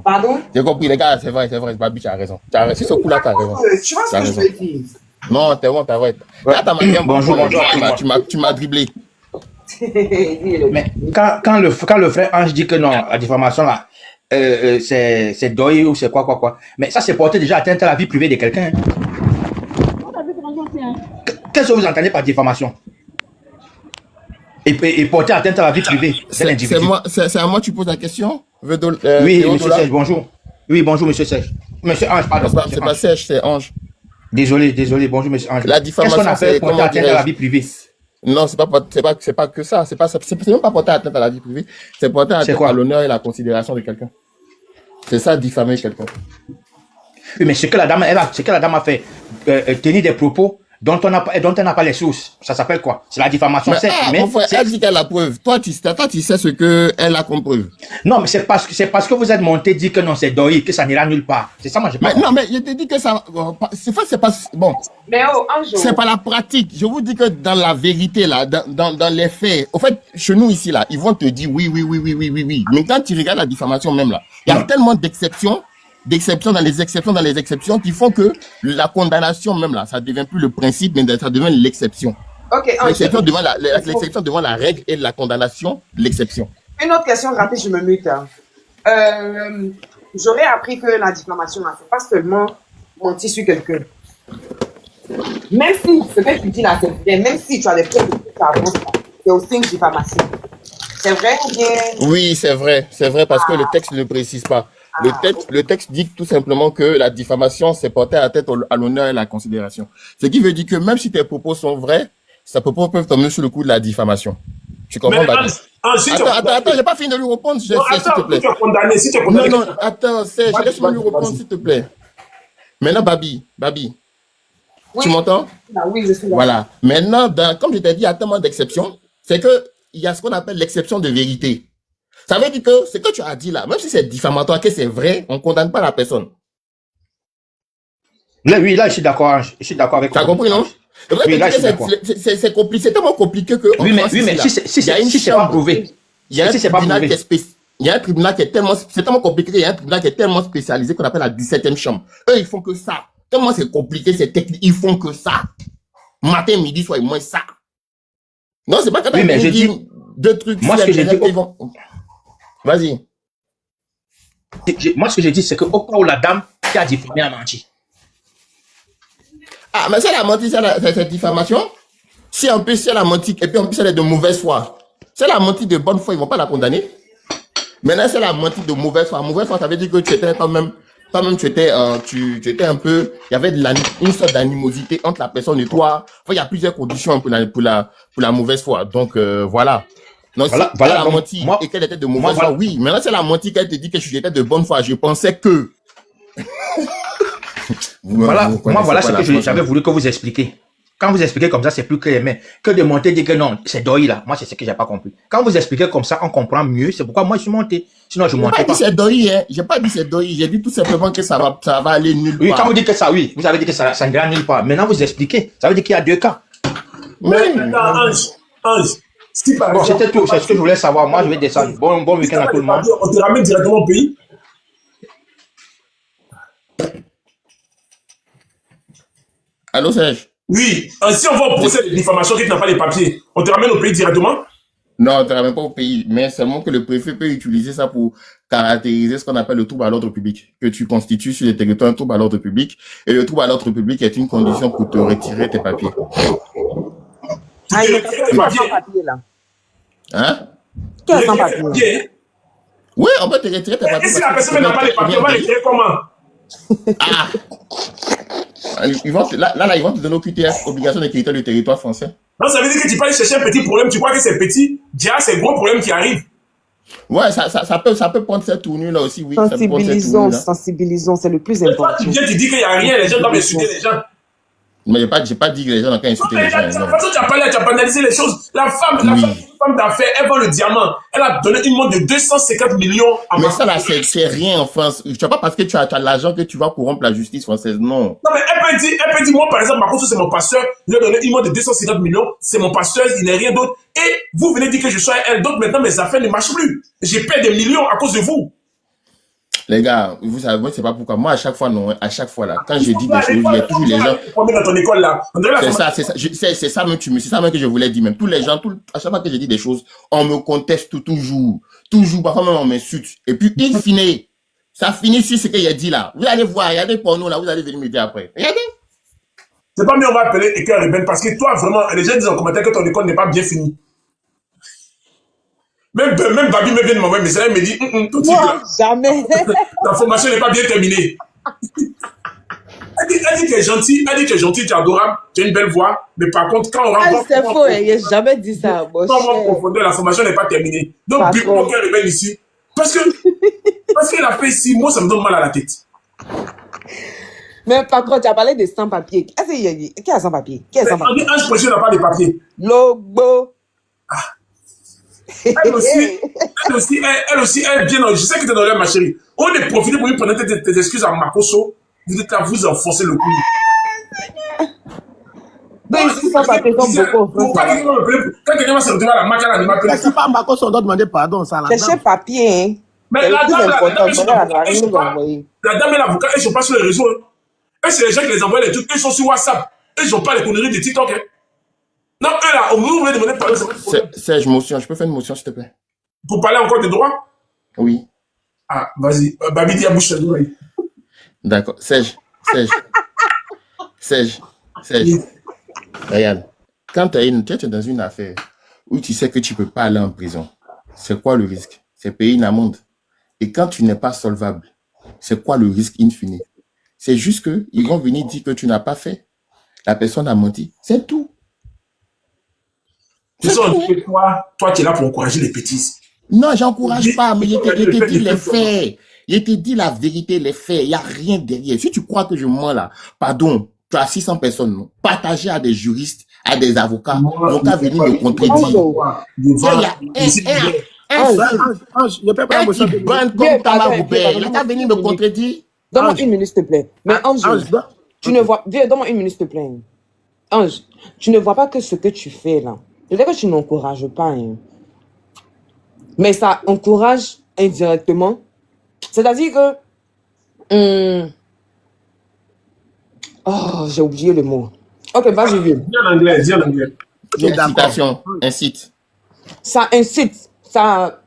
Pardon? J'ai compris, les gars, c'est vrai, Babi, tu as raison. Si ce coup-là, tu as raison. Tu vois ce que je veux dire? Non, t'es bon, t'as vrai. Là, t'as bien bonjour. Tu m'as dribblé. Mais quand le frère Ange dit que non, la diffamation là, c'est deuil ou c'est quoi. Mais ça, c'est porter déjà atteinte à la vie privée de quelqu'un. Qu'est-ce que vous entendez par diffamation? Et porter atteinte à la vie privée de l'individu. C'est à moi que tu poses la question? Oui, monsieur Serge, bonjour. Oui, bonjour, monsieur Serge. Monsieur Ange, pardon. C'est pas Serge, c'est Ange. Désolé, bonjour, monsieur Ange. La diffamation, qu'est-ce qu'on appelle porter atteinte à la vie privée? Non, c'est pas que ça. C'est même pas porter atteinte à la vie privée. C'est porter atteinte à l'honneur et la considération de quelqu'un. C'est ça, diffamer quelqu'un. Oui, mais ce que la dame a fait, tenir des propos dont on n'a pas les sources. Ça s'appelle quoi? C'est la diffamation. Elle dit qu'elle a la preuve. Toi, tu sais ce qu'elle a comme preuve. Non, mais c'est parce que vous êtes monté dire que non, c'est deuil, que ça n'ira nulle part. C'est ça, moi, j'ai pas. Non, mais je te dis que ça, c'est pas, bon. Mais un jour. C'est pas la pratique. Je vous dis que dans la vérité, là, dans les faits, au fait, chez nous ici, là, ils vont te dire oui. Mais quand tu regardes la diffamation même, là, il y a tellement d'exceptions dans les exceptions qui font que la condamnation même là, ça devient plus le principe, mais ça devient l'exception. Ok. L'exception devant la règle et la condamnation, l'exception. Une autre question rapide, je me mute. J'aurais appris que la diffamation, c'est pas seulement mentir sur quelqu'un. Même si ce que tu dis là, c'est vrai, même si tu as des preuves de ça avance, c'est aussi une diffamation. C'est vrai ou bien? Oui, c'est vrai parce que le texte ne précise pas. Le texte dit tout simplement que la diffamation, c'est porter à tête à l'honneur et à la considération. Ce qui veut dire que même si tes propos sont vrais, ces propos peuvent tomber sur le coup de la diffamation. Tu comprends, Babi? Attends, j'ai pas fini de lui répondre, s'il te plaît. Si tu es condamné, Non, attends, Serge, laisse-moi lui répondre, s'il te plaît. Maintenant, Babi, oui. Tu m'entends? Oui, je suis là. Voilà. Maintenant, comme je t'ai dit, il y a tellement d'exceptions, c'est que il y a ce qu'on appelle l'exception de vérité. Ça veut dire que ce que tu as dit là, même si c'est diffamatoire, que c'est vrai, on ne condamne pas la personne. Oui, là, je suis d'accord. Je suis d'accord avec toi. Tu as compris, non? Oui, là, je suis d'accord. C'est compliqué, c'est tellement compliqué que. Oui, mais si c'est pas prouvé. Il y a un tribunal il y a un tribunal qui est tellement compliqué, il y a un tribunal qui est tellement spécialisé qu'on appelle la 17e chambre. Eux, ils font que ça. Tellement c'est compliqué, c'est technique, ils font que ça. Matin, midi, soir, et moins ça. Non, c'est pas quand mais je dis deux trucs. Moi, ce que j'ai dit. Vas-y. Moi, ce que j'ai dit, c'est qu'au cas où la dame qui a diffamé a menti. Ah, mais si elle a menti, c'est diffamation. Si en plus elle a menti, et puis en plus elle est de mauvaise foi. Si elle a menti de bonne foi, ils vont pas la condamner. Maintenant, si elle a menti de mauvaise foi, ça veut dire que tu étais quand même, tu étais un peu, il y avait une sorte d'animosité entre la personne et toi. Enfin, il y a plusieurs conditions pour la mauvaise foi. Donc, voilà. Non, si elle a menti et qu'elle était de mauvaise foi, oui. Maintenant, si elle a menti, qu'elle te dit que j'étais de bonne foi, je pensais que. Voilà ce que j'avais voulu que vous expliquiez. Quand vous expliquez comme ça, c'est plus clair. Mais que de monter, dire que non, c'est deuil là. Moi, c'est ce que j'ai pas compris. Quand vous expliquez comme ça, on comprend mieux. C'est pourquoi moi, je suis monté. Sinon, je montais pas. J'ai pas dit c'est deuil, hein. J'ai pas dit c'est deuil. J'ai dit tout simplement que ça va aller nulle part. Oui, quand vous dites que ça, oui. Vous avez dit que ça n'ira nulle part. Maintenant, vous expliquez. Ça veut dire qu'il y a deux cas. Mais, Ange. Si par bon, exemple, c'était tout. C'est ce que je voulais savoir. Moi, je vais descendre. Bon week-end à tout le monde. On te ramène directement au pays. Allô, Serge? Oui. Si on va au procès de diffamation qui n'a pas les papiers, on te ramène au pays directement? Non, on ne te ramène pas au pays, mais seulement que le préfet peut utiliser ça pour caractériser ce qu'on appelle le trouble à l'ordre public, que tu constitues sur les territoires un trouble à l'ordre public, et le trouble à l'ordre public est une condition pour te retirer tes papiers. Ah, il te est retires tes sans papiers. papier là. Hein? Qui est sans Retire tes papier? papiers. Oui, on peut te retirer tes Et papiers. si parce la que personne tu n'a pas les papiers, on va les retirer comment? Ah! Ils vont ils vont te donner au QTF, obligation de quitter le territoire français. Non, ça veut dire que tu peux aller chercher un petit problème, tu crois que c'est petit, déjà c'est un gros problème qui arrive. Ouais, ça peut prendre cette tournure là aussi, oui. Ça peut prendre cette Sensibilisons, tournure là. sensibilisons, c'est le plus Et toi, important. tu viens, tu dis qu'il n'y a rien, les gens doivent insulter les gens. Mais j'ai pas dit que les gens n'ont qu'à Non, insulter mais les gens. de toute Non. façon, tu n'as pas là, tu as banalisé les choses. La femme, Oui. une femme d'affaires, elle vend le diamant. Elle a donné une montre de 250 millions à Mais ma ça là, c'est rien en France. Tu vois pas parce que tu as l'argent que tu vas corrompre la justice française, non. Non, mais elle peut dire, moi, par exemple, Marco, c'est mon pasteur, il a donné une montre de 250 millions, c'est mon pasteur, il n'est rien d'autre. Et vous venez dire que je suis à elle, donc maintenant mes affaires ne marchent plus. J'ai perdu des millions à cause de vous. Les gars, vous savez, moi, c'est pas pourquoi. Moi, à chaque fois, non, à chaque fois, là, quand je dis des choses, il y a toujours les gens. Dans ton école, là. C'est ça même que je voulais dire, même. Tous les gens, à chaque fois que je dis des choses, on me conteste toujours. Toujours, parfois même on m'insulte. Et puis, in fine, ça finit sur ce qu'il a dit là. Vous allez voir, regardez pour nous là, vous allez venir me dire après. Regardez. C'est pas mieux, on va appeler école rebelle parce que toi, vraiment, les gens disent en commentaire que ton école n'est pas bien finie. Même Babi me vient de m'envoyer un message, elle me dit, tout de suite, Moi, jamais. ta formation n'est pas bien terminée. Elle dit qu'elle est gentille, tu es adorable, tu as une belle voix, mais par contre, quand on rentre. C'est faux, il n'a jamais dit ça. Mon Quand on va en cher. profondeur, la formation n'est pas terminée. Donc, Pas Bibo trop. Cœur rebelle ici, parce qu'elle a fait ici, moi, ça me donne mal à la tête. Mais par contre, tu as parlé de sans-papier. Qui est sans-papier? Qui est On sans-papier? dit, Ange Précieux n'a pas de papier. Logo. Elle aussi, elle vient, je sais que tu es dans l'air, ma chérie. On est profité pour lui prendre tes excuses à Makoso. Vous êtes là, vous enfoncez le cou. Donc, ici, sans-papier, comme beaucoup en France. Quand quelqu'un va se retrouver à la marque, elle va Mais c'est pas Marcos, on doit demander pardon, ça la Cherchez papier, hein. Mais C'est le la plus dame, important. ils sont pas- la dame et l'avocat, ils sont pas sur les réseaux. Hein. Eux, c'est les gens qui les envoient les trucs. Ils sont sur WhatsApp. Ils n'ont pas les conneries de TikTok. Hein. Non, eux là, au moment où vous voulez demander pardon, Serge, motion, je peux faire une motion, s'il te plaît? pour parler encore des droits. Oui. Ah, vas-y. Babi dit à bouche à l'oreille. D'accord. Serge. Regarde. Quand tu es dans une affaire où tu sais que tu peux pas aller en prison, c'est quoi le risque? C'est payer une amende. Et quand tu n'es pas solvable, c'est quoi le risque in fine? C'est juste que ils vont venir dire que tu n'as pas fait. La personne a menti. C'est tout. Tu sais, on dit que toi, tu es là pour encourager les bêtises. Non, j'encourage pas, mais je te dis les faits. Je te dis la vérité, les faits. Il n'y a rien derrière. Si tu crois que je mens là, pardon, tu as 600 personnes, non? Partagez à des juristes, à des avocats. Donc, à venir me contredire. Un qui banne comme Tamaroubert, il a venir me contredire. Donne-moi une minute, s'il te plaît. Mais Ange, tu ne vois... Viens, donne-moi une minute, s'il te plaît. Ange, tu ne vois pas que ce que tu fais là, peut-être que tu n'encourages pas, hein. Mais ça encourage indirectement. C'est-à-dire que... Oh, j'ai oublié le mot. Ok, vas-y, viens. Dis en anglais, dis en anglais. Incitation, incite. Ça incite, ça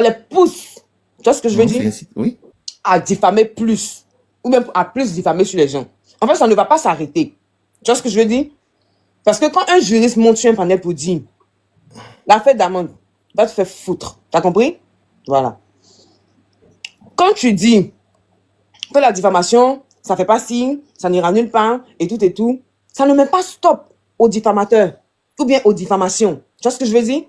les pousse. Tu vois ce que je veux dire? Oui. À diffamer plus. Ou même à plus diffamer sur les gens. En fait, ça ne va pas s'arrêter. Tu vois ce que je veux dire? Parce que quand un juriste monte sur un panel pour dire l'affaire d'amende va te faire foutre. T'as compris? Voilà. Quand tu dis que la diffamation, ça fait pas signe, ça n'ira nulle part, et tout, ça ne met pas stop aux diffamateurs ou bien aux diffamations. Tu vois ce que je veux dire?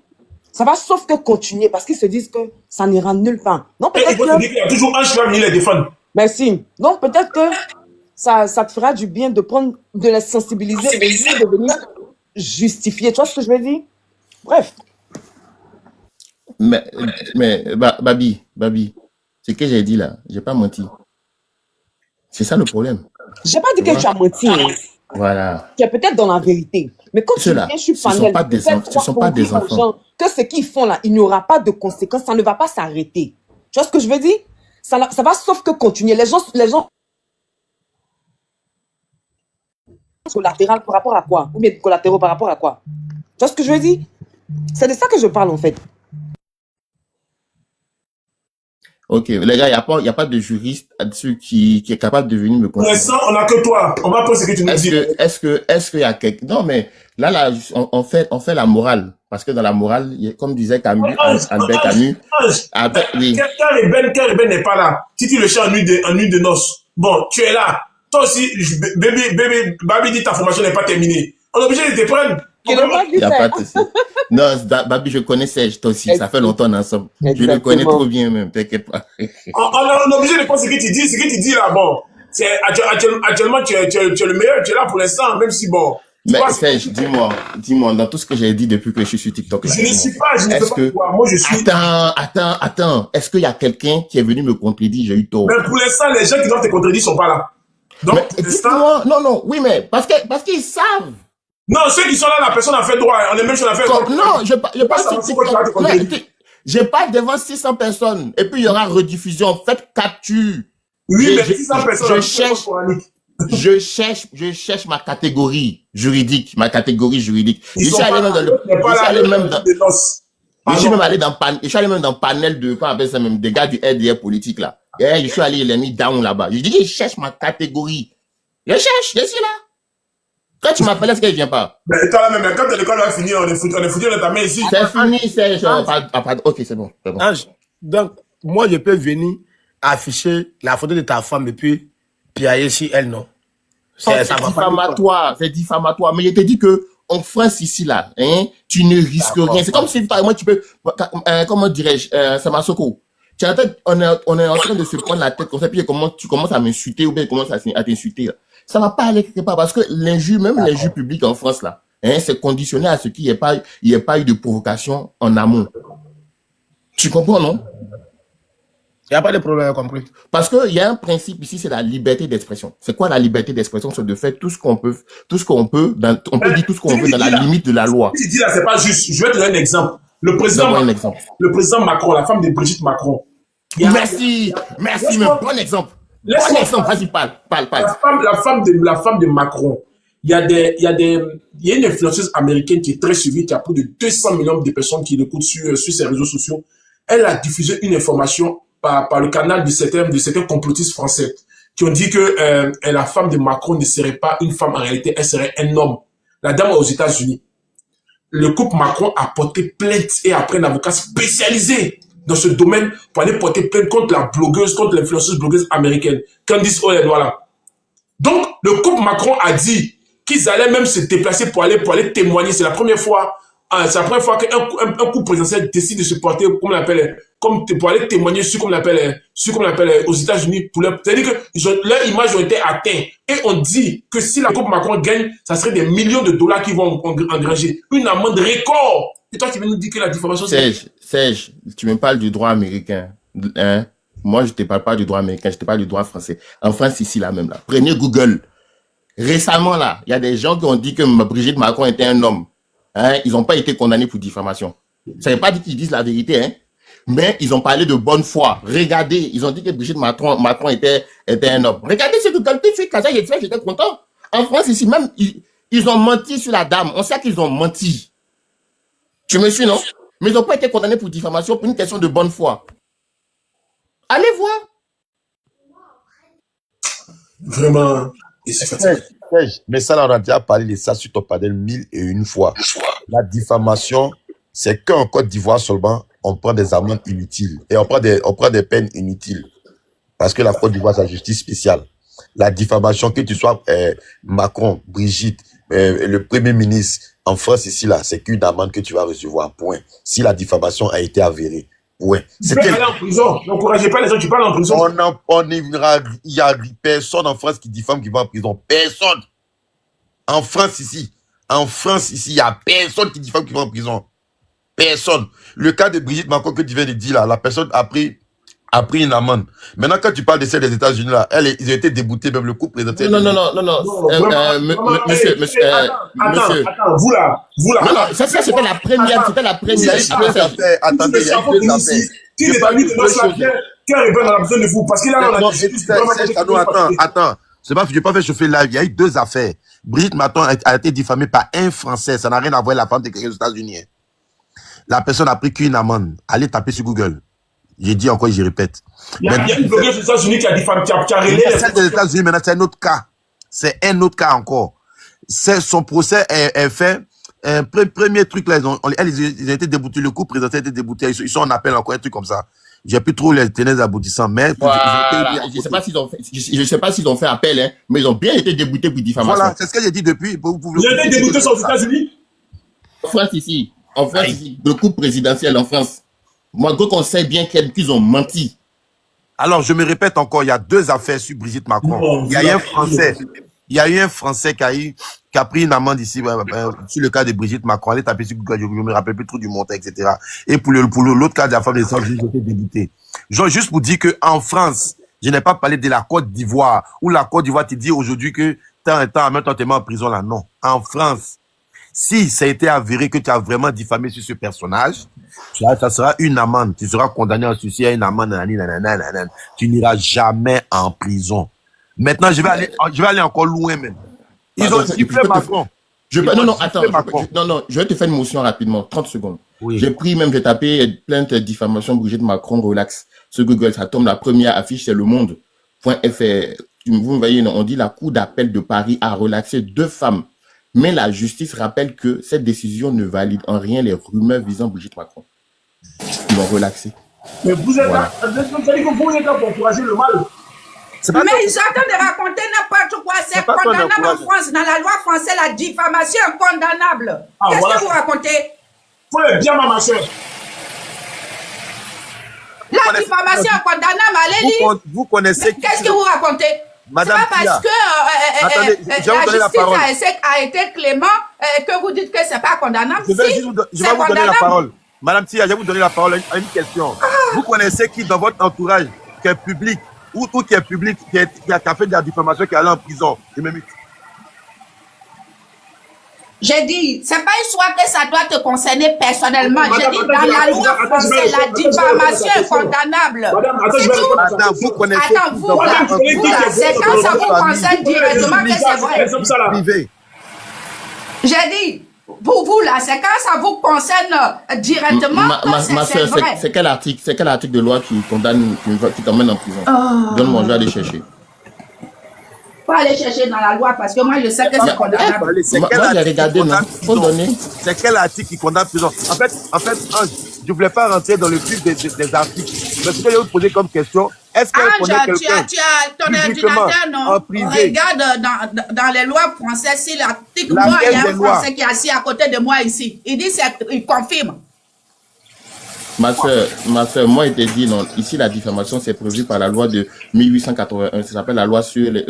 Ça va sauf que continuer parce qu'ils se disent que ça n'ira nulle part. Non, Et peut-être il faut te dire qu'il y a toujours un qui va venir les défendre. Merci. Donc, peut-être que ça te fera du bien de prendre, de les sensibiliser et de venir justifier. Tu vois ce que je veux dire? Bref. Mais Babi, ce que j'ai dit là, j'ai pas menti. C'est ça le problème. J'ai pas dit que tu as menti. Hein. Voilà. Tu es peut-être dans la vérité. Mais quand tu viens sur ce panel, sont pas des enfants. Que ce qu'ils font là, il n'y aura pas de conséquences, ça ne va pas s'arrêter. Tu vois ce que je veux dire? Ça va sauf que continuer. Les gens collatéraux par rapport à quoi? Ou bien collatéraux par rapport à quoi? Tu vois ce que je veux dire? C'est de ça que je parle en fait. Ok, les gars, il y a pas de juriste là-dessus qui est capable de venir me Pour conseiller. l'instant, on n'a que toi. On va poser ce que tu nous dis. Est-ce qu'il y a quelque... Non, mais là, on fait la morale. Parce que dans la morale, comme disait Camus, Albert Camus, oui. Car n'est pas là. Si tu le cherches en nuit de noces, bon, tu es là. Toi aussi, Babi dit ta formation n'est pas terminée. On est obligé de te prendre. Il n'y a pas de souci. Non, Babi, je connais Serge, toi aussi. Ça fait longtemps on est ensemble. Je le connais trop bien même, t'inquiète pas. On est obligé de prendre ce que tu dis. Ce que tu dis là, bon, c'est actuellement, tu es le meilleur. Tu es là pour l'instant, même si bon. Mais Serge, dis-moi, dans tout ce que j'ai dit depuis que je suis sur TikTok là. Je ne suis pas, je ne peux pas. Moi, je suis. Attends. Est-ce qu'il y a quelqu'un qui est venu me contredire? J'ai eu tort. Mais pour l'instant, les gens qui doivent te contredire sont pas là. Donc, non, oui, mais parce qu'ils savent. Non, ceux qui sont là, la personne a fait droit. On est même sur l'affaire. Non, j'ai pas devant 600 personnes. Et puis, il y aura rediffusion. Faites capture. Oui, mais 600 personnes. Je cherche ma catégorie juridique. Je suis allé même dans panel de, comment on appelle ça même, des gars du RDR politique, là. Et je suis allé, il a mis down là-bas. Je dis, je cherche ma catégorie. Je suis là. Quand tu m'appelles, est-ce qu'elle vient pas? Mais toi, là, même, quand l'école va finir, on est foutu de ta main ici. C'est fini, ok, c'est bon. Ange, donc, moi, je peux venir afficher la photo de ta femme et puis piailler si elle, non. C'est diffamatoire. Mais je te dis que, en France, ici, là, hein, tu ne risques rien. C'est comme si, moi, tu peux, comment dirais-je, Samasoko. On est en train de se prendre la tête comme ça, puis tu commences à m'insulter ou bien tu commences à t'insulter, là. Ça va pas aller quelque part parce que l'injure publique en France, là, hein, c'est conditionné à ce qu'il n'y ait pas eu de provocation en amont. Tu comprends, non? Il n'y a pas de problème, compris. Parce que il y a un principe ici, c'est la liberté d'expression. C'est quoi la liberté d'expression? C'est de faire tout ce qu'on peut, on peut dire tout ce qu'on veut dans la limite de la loi. Ce que tu dis là, c'est pas juste. Je vais te donner un exemple. Le président Macron, la femme de Brigitte Macron. Merci, mais bon exemple. Vas-y, parle. La femme de Macron. Il y a une influenceuse américaine qui est très suivie, qui a plus de 200 millions de personnes qui l'écoutent sur ses réseaux sociaux. Elle a diffusé une information par le canal de certains complotistes français qui ont dit que la femme de Macron ne serait pas une femme en réalité, elle serait un homme. La dame est aux États-Unis. Le couple Macron a porté plainte et après un avocat spécialisé dans ce domaine pour aller porter plainte contre l'influenceuse blogueuse américaine, Candice Owens, voilà. Donc, le couple Macron a dit qu'ils allaient même se déplacer pour aller témoigner. C'est la première fois qu'un couple présidentiel décide de se porter, pour aller témoigner sur, comme on appelle, aux États-Unis. C'est-à-dire que leurs images ont été atteintes. Et on dit que si la couple Macron gagne, ça serait des millions de dollars qui vont engranger. Une amende record. Et toi qui viens nous dire que la diffamation... Serge, tu me parles du droit américain. Hein? Moi, je te parle pas du droit américain, je te parle du droit français. En France, ici, là même, là. Prenez Google. Récemment, là, il y a des gens qui ont dit que Brigitte Macron était un homme. Hein? Ils n'ont pas été condamnés pour diffamation. Ça ne veut pas dire qu'ils disent la vérité, hein? Mais ils ont parlé de bonne foi. Regardez, ils ont dit que Brigitte Macron était un homme. Regardez ce Google tout de suite, quand ça, j'étais content. En France, ici, même, ils ont menti sur la dame. On sait qu'ils ont menti. Tu me suis, non? Mais ils n'ont pas été condamnés pour diffamation pour une question de bonne foi. Allez voir. Vraiment. Mais ça, on a déjà parlé de ça sur ton panel 1001 fois. La diffamation, c'est qu'en Côte d'Ivoire seulement, on prend des amendes inutiles. Et on prend des peines inutiles. Parce que la Côte d'Ivoire, c'est la justice spéciale. La diffamation, que tu sois Macron, Brigitte, le Premier ministre, en France, ici, là, c'est qu'une amende que tu vas recevoir, point. Si la diffamation a été avérée, point. Tu peux aller en prison. N'encouragez pas les gens qui parlent en prison. Il y a personne en France qui diffame qui va en prison. Personne. En France, ici, il y a personne qui diffame qui va en prison. Personne. Le cas de Brigitte Macron que tu viens de dire, là, la personne a pris une amende. Maintenant, quand tu parles de celle des États-Unis, là, ils ont été déboutés, même le couple présidentiel. Non. Monsieur. Attends, vous là. Non, ça, c'était la première. Attendez, il y a deux affaires. Qui n'est pas lui de notre affaire, qui a besoin dans la besoin de vous? Parce qu'il a Attends. Je n'ai pas fait chauffer live. Il y a eu deux affaires. Brigitte Macron a été diffamée par un Français. Ça n'a rien à voir avec la femme de quelqu'un aux États-Unis. La personne a pris qu'une amende. Allez taper sur Google. J'ai dit encore et je répète. Il y a une blogueuse aux États-Unis qui a diffamé, qui a relé. Celle des États-Unis, maintenant, c'est un autre cas. C'est un autre cas encore. Son procès est fait. Premier truc, là, ils ont été déboutés. Le coup présenté a été débouté. Ils sont en appel encore, un truc comme ça. J'ai plus trop les tenants aboutissants, mais voilà. Je sais pas s'ils ont fait appel, hein, mais ils ont bien été déboutés pour diffamation. Voilà, c'est ce que j'ai dit depuis. Ils ont été déboutés aux États-Unis. En France, ici. En France, ici. Le coup présidentiel en France. Moi, donc, on sait bien qu'ils ont menti. Alors, je me répète encore, il y a 2 affaires sur Brigitte Macron. Non, il y a eu un Français. Il y a eu un Français qui a pris une amende ici, sur le cas de Brigitte Macron. Elle est tapée sur Google, je ne me rappelle plus trop du montant, etc. Et pour l'autre cas de la femme des États-Unis, j'ai été débuté. Juste pour dire qu'en France, je n'ai pas parlé de la Côte d'Ivoire, où la Côte d'Ivoire te dit aujourd'hui que tant et tant, en même temps, tu es en prison là. Non. En France, si ça a été avéré que tu as vraiment diffamé sur ce personnage, ça sera une amende. Tu seras condamné en sursis à une amende. Tu n'iras jamais en prison. Maintenant, je vais aller encore loin même. Ils ont sifflé Macron. Non, je vais te faire une motion rapidement, 30 secondes. Oui. J'ai tapé plainte diffamation Brigitte Macron, relax. Sur Google, ça tombe, la première affiche, c'est Le Monde.fr. Vous voyez, on dit la Cour d'appel de Paris a relaxé 2 femmes. Mais la justice rappelle que cette décision ne valide en rien les rumeurs visant Brigitte Macron. Ils l'ont relaxé. Mais vous êtes là, vous allez que vous êtes là pour encourager le mal. Mais ils attendent de raconter n'importe quoi. C'est condamnable en France. Dans la loi française, la diffamation est condamnable. Qu'est-ce que vous racontez? Faut être bien, ma soeur. La diffamation est condamnable. Allez lire. Vous connaissez. Qu'est-ce que vous racontez? C'est pas parce que la justice a été clément que vous dites que c'est pas condamnable. Je vais vous donner la parole. Madame Tia, je vais vous donner la parole à une question. Vous connaissez qui dans votre entourage qui est public ou qui est public, qui a fait de la diffamation, qui est allé en prison? J'ai dit, c'est pas une histoire que ça doit te concerner personnellement. J'ai dit, dans la loi française, la diffamation est condamnable. Madame, vous connaissez. Attends, vous là, c'est quand ça vous concerne directement que c'est vrai. J'ai dit, pour vous là, c'est quand ça vous concerne directement que c'est vrai. C'est quel article de loi qui condamne, qui t'emmène en prison? Donne-moi, je vais aller chercher. Faut aller chercher dans la loi parce que moi je sais que c'est condamnable. Moi j'ai regardé, non? Faut donner. C'est quel article qui condamne prison? En fait, je voulais pas rentrer dans le vif des articles. Mais ce que je vais vous poser comme question, est-ce qu'elle connaît quelqu'un tu as ton ordinateur, non? Regarde dans les lois françaises, si l'article, moi, il y a un Français qui est assis à côté de moi ici. Il dit, il confirme. Ma soeur, moi, il te dit, non, ici, la diffamation, c'est prévu par la loi de 1881. Ça s'appelle la loi sur les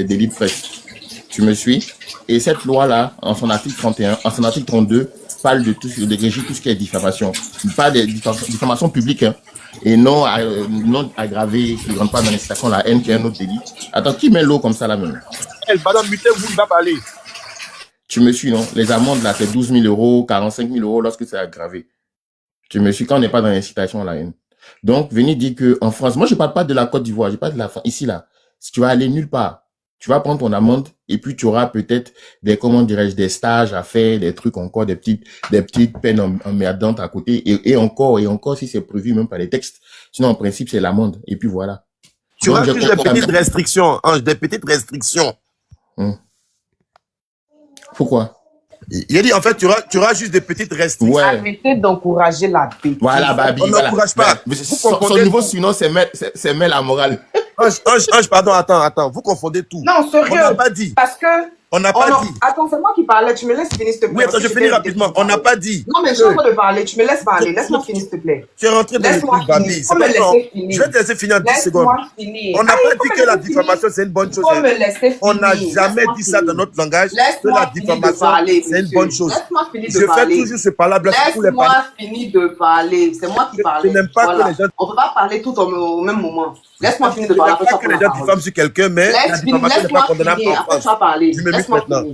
délits de presse. Tu me suis? Et cette loi-là, en son article 31, en son article 32, parle de régir tout ce qui est diffamation. Il parle de diffamation publique, hein, et non aggravée, qui ne rentre pas dans l'incitation, la haine, qui est un autre délit. Attends, qui met l'eau comme ça, là, même? Madame Muté, vous ne va pas aller. Tu me suis, non? Les amendes, là, c'est 12 000 euros, 45 000 euros lorsque c'est aggravé. Tu me suis quand on n'est pas dans l'incitation à la haine. Donc, venez dire que en France, moi je parle pas de la Côte d'Ivoire, je parle de la France. Ici là, si tu vas aller nulle part, tu vas prendre ton amende et puis tu auras peut-être des stages à faire, des trucs encore, des petites peines emmerdantes à côté et encore si c'est prévu même par les textes. Sinon en principe c'est l'amende et puis voilà. Tu auras juste des petites restrictions, des petites restrictions. Pourquoi? Il a dit, en fait, tu auras juste des petites restrictions. Ouais. Arrêtez d'encourager la bêtise. Voilà, Babi. On n'encourage pas. Son niveau, sinon, c'est mettre la morale. Ange, pardon, attends. Vous confondez tout. Non, sérieux. On n'a pas dit. Parce que... On n'a pas dit. Attends, c'est moi qui parlais. Tu me laisses finir, s'il te plaît. Oui, attends, je finis rapidement. On n'a pas dit. Non, mais je suis en train de parler. Tu me laisses parler. Laisse-moi finir, s'il te plaît. Tu es rentré dans le truc, Babi. C'est pas grave. Je vais te laisser finir en 10 secondes. On n'a pas dit que la diffamation, c'est une bonne chose. On n'a jamais dit ça dans notre langage. Que la diffamation, c'est une bonne chose. Laisse-moi finir de parler. Je fais toujours ce parlable. Laisse-moi finir de parler. C'est moi qui parle. Je n'aime pas que les gens... On ne peut pas parler tout au même moment. Laisse-moi finir de parler. Je n'aime pas que les gens diffament sur quelqu'un, mais la diffamation n'est pas condamnable en France. Après, tu vas parler. Je me mute maintenant.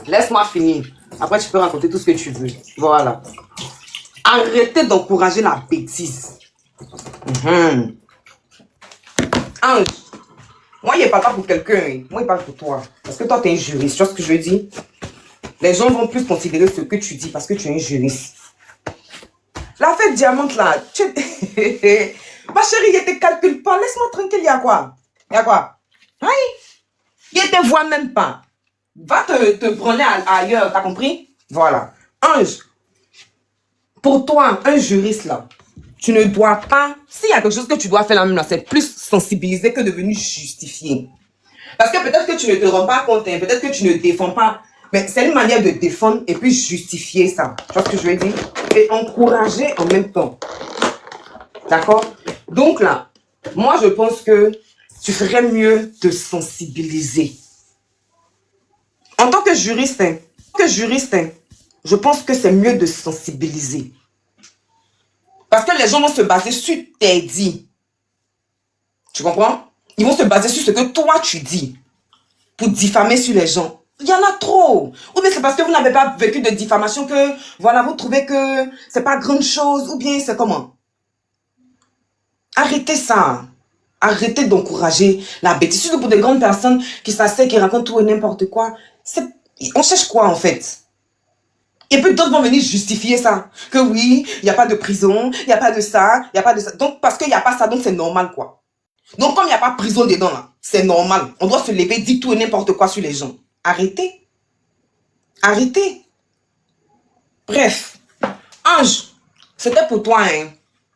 Laisse-moi finir. Après, tu peux raconter tout ce que tu veux. Voilà. Arrêtez d'encourager la bêtise. Ange, moi, il ne parle pas pour quelqu'un. Moi, il parle pour toi. Parce que toi, tu es un juriste. Tu vois ce que je veux dire? Les gens vont plus considérer ce que tu dis parce que tu es un juriste. L'affaire diamante là, ma chérie, il te calcule pas. Laisse-moi tranquille, il y a quoi? Il y a quoi? Aïe, il te voit même pas. Va te branler ailleurs, t'as compris? Voilà. Ange, pour toi, un juriste là, tu ne dois pas, s'il y a quelque chose que tu dois faire là même là, c'est plus sensibiliser que de venir justifier. Parce que peut-être que tu ne te rends pas compte, hein, peut-être que tu ne défends pas, mais c'est une manière de défendre et puis justifier ça. Tu vois ce que je veux dire? Et encourager en même temps. D'accord? Donc là, moi je pense que tu ferais mieux de sensibiliser. En tant que juriste, je pense que c'est mieux de sensibiliser. Parce que les gens vont se baser sur tes dits. Tu comprends? Ils vont se baser sur ce que toi tu dis pour diffamer sur les gens. Il y en a trop. Ou bien c'est parce que vous n'avez pas vécu de diffamation que, voilà, vous trouvez que c'est pas grande chose. Ou bien c'est comment? Arrêtez ça. Arrêtez d'encourager la bêtise. Surtout pour des grandes personnes qui s'asseyent, qui racontent tout et n'importe quoi. On cherche quoi en fait? Et puis d'autres vont venir justifier ça. Que oui, il n'y a pas de prison, il n'y a pas de ça, il n'y a pas de ça. Donc parce qu'il n'y a pas ça, donc c'est normal quoi. Donc comme il n'y a pas prison dedans là, c'est normal. On doit se lever, dire tout et n'importe quoi sur les gens. Arrêtez. Arrêtez. Bref. Ange, c'était pour toi hein.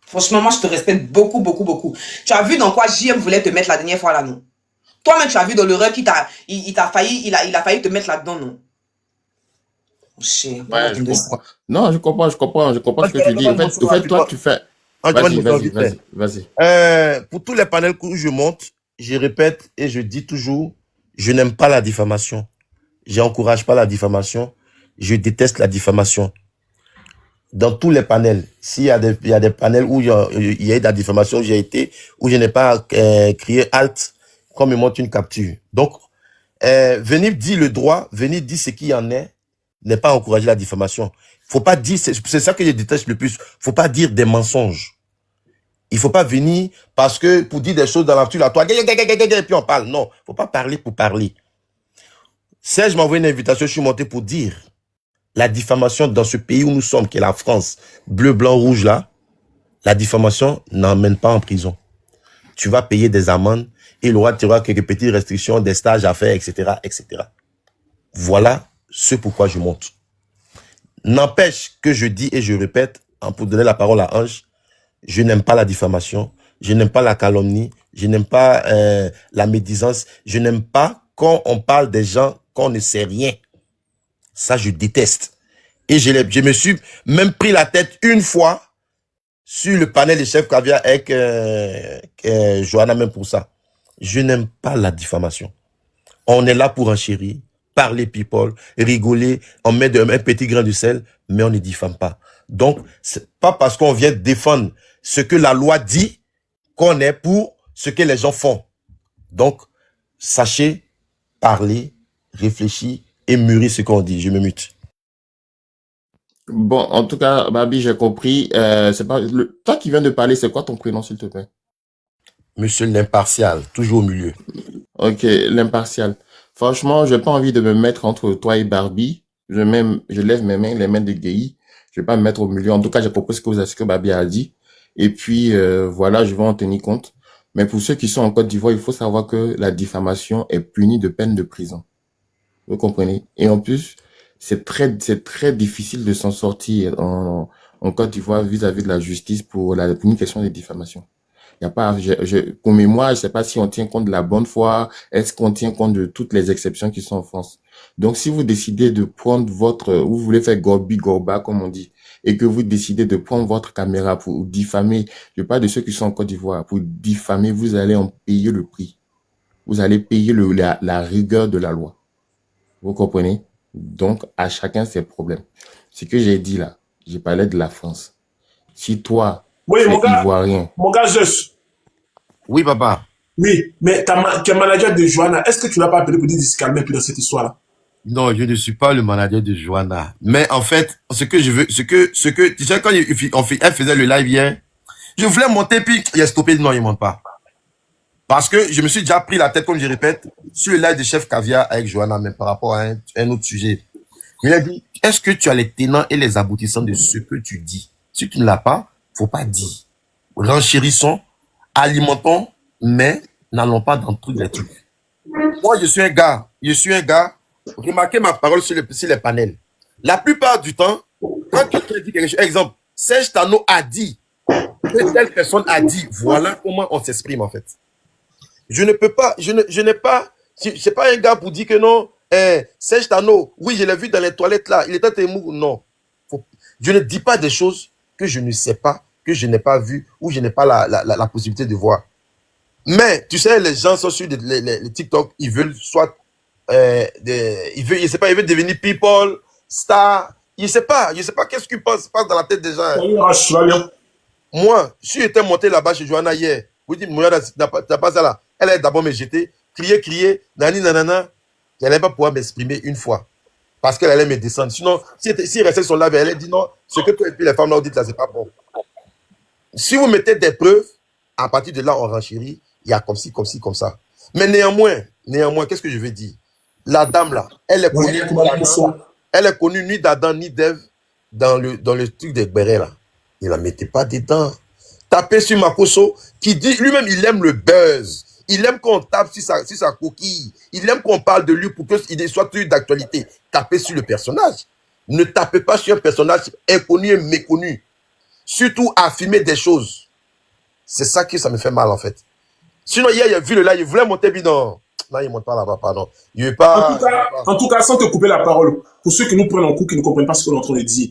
Franchement, moi je te respecte beaucoup, beaucoup, beaucoup. Tu as vu dans quoi JM voulait te mettre la dernière fois là, non? Toi-même tu as vu dans l'erreur qu'il t'a, il a failli te mettre là-dedans, non? Cher, Ouais, je comprends. Non, je comprends ce que tu dis. En fait, toi, tu fais... Vas-y. Pour tous les panels où je monte, je répète et je dis toujours, je n'aime pas la diffamation. J'encourage pas la diffamation. Je déteste la diffamation. Dans tous les panels, s'il y a des panels où il y a eu de la diffamation, j'ai été, où je n'ai pas crié halt, quand me montre une capture. Donc, venir dire le droit, venir dire ce qu'il y en est, n'est pas encourager la diffamation. Faut pas dire, c'est ça que je déteste le plus. Faut pas dire des mensonges. Il faut pas venir parce que pour dire des choses dans la nature, là, toi, et puis on parle. Non, faut pas parler pour parler. Serge m'a envoyé une invitation, je suis monté pour dire la diffamation dans ce pays où nous sommes, qui est la France, bleu, blanc, rouge, là, la diffamation n'emmène pas en prison. Tu vas payer des amendes et il aura quelques petites restrictions, des stages à faire, etc., etc. Voilà ce pourquoi je monte. N'empêche que je dis et je répète, pour donner la parole à Ange, je n'aime pas la diffamation, je n'aime pas la calomnie, je n'aime pas la médisance, je n'aime pas quand on parle des gens qu'on ne sait rien. Ça, je déteste. Et je me suis même pris la tête une fois sur le panel des chefs caviar avec Johanna, même pour ça. Je n'aime pas la diffamation. On est là pour enchérir, parler people, rigoler, on met un petit grain de sel, mais on ne diffame pas. Donc, c'est pas parce qu'on vient défendre ce que la loi dit qu'on est pour ce que les gens font. Donc, sachez parler, réfléchir et mûrir ce qu'on dit. Je me mute. Bon, en tout cas, Babi, j'ai compris. C'est pas toi qui viens de parler, c'est quoi ton prénom, s'il te plaît? Monsieur l'impartial, toujours au milieu. Ok, l'impartial. Franchement, j'ai pas envie de me mettre entre toi et Barbie. Je lève mes mains, les mains de Guéhi. Je vais pas me mettre au milieu. En tout cas, j'ai compris ce que Babi a dit. Et puis, voilà, je vais en tenir compte. Mais pour ceux qui sont en Côte d'Ivoire, il faut savoir que la diffamation est punie de peine de prison. Vous comprenez? Et en plus, c'est très difficile de s'en sortir en Côte d'Ivoire vis-à-vis de la justice pour une question de diffamation. Il y a pas, pour mémoire, je sais pas si on tient compte de la bonne foi, est-ce qu'on tient compte de toutes les exceptions qui sont en France. Donc, si vous décidez de prendre vous voulez faire gorbi gorba, comme on dit, et que vous décidez de prendre votre caméra pour diffamer, je parle de ceux qui sont en Côte d'Ivoire, pour diffamer, vous allez en payer le prix. Vous allez payer la rigueur de la loi. Vous comprenez? Donc, à chacun ses problèmes. Ce que j'ai dit là, j'ai parlé de la France. Si toi, oui, tu es ivoirien. Mon gars, Zeus. Oui, papa. Oui, mais tu es manager de Johanna. Est-ce que tu l'as pas appelé pour dire de se calmer plus dans cette histoire-là? Non, je ne suis pas le manager de Johanna. Mais en fait, ce que je veux, tu sais, quand elle faisait le live hier, je voulais monter, puis il a stoppé, non, il monte pas. Parce que je me suis déjà pris la tête, comme je répète, sur le live de Chef Caviar avec Johanna, mais par rapport à un autre sujet. Il a dit, est-ce que tu as les tenants et les aboutissants de ce que tu dis? Si tu ne l'as pas, faut pas dire. Renchérissons, alimentons, mais n'allons pas dans tous les trucs. Moi, je suis un gars. Remarquez ma parole sur les panels. La plupart du temps, quand quelqu'un dit quelque chose, exemple, Serge Tano a dit, telle personne a dit, voilà comment on s'exprime en fait. Je ne peux pas, je n'ai pas, c'est pas un gars pour dire que non, Serge Tano, oui, je l'ai vu dans les toilettes là, il était émou. Non. Je ne dis pas des choses que je ne sais pas, que je n'ai pas vu, ou je n'ai pas la possibilité de voir. Mais, tu sais, les gens sont sur les TikTok, ils veulent soit, ils veulent devenir people, star, je sais pas qu'est-ce qui passe dans la tête des gens. Moi, si j'étais monté là-bas chez Johanna hier, vous dites, t'as pas ça là, elle allait d'abord me jeter, crier, nanana, elle n'allait pas pouvoir m'exprimer une fois. Parce qu'elle allait me descendre. Sinon, si elle restait sur live, elle allait dire non, ce que toi et puis les femmes là dites là, c'est pas bon. Si vous mettez des preuves, à partir de là, on renchérit, il y a comme ci, comme ça. Mais néanmoins, qu'est-ce que je veux dire? La dame là, elle est connue ni d'Adam ni d'Ève dans le truc des bérets là. Ne la mettez pas dedans. Tapez sur Makosso, qui dit, lui-même, il aime le buzz. Il aime qu'on tape sur sa coquille. Il aime qu'on parle de lui pour qu'il soit toujours d'actualité. Tapez sur le personnage. Ne tapez pas sur un personnage inconnu et méconnu. Surtout affirmer des choses. C'est ça que ça me fait mal, en fait. Sinon, hier, il a vu le live, il voulait monter bidon. Non, il ne monte pas là-bas, pardon. Il veut pas... En tout cas, sans te couper la parole, pour ceux qui nous prennent en coup, qui ne comprennent pas ce qu'on est en train de dire,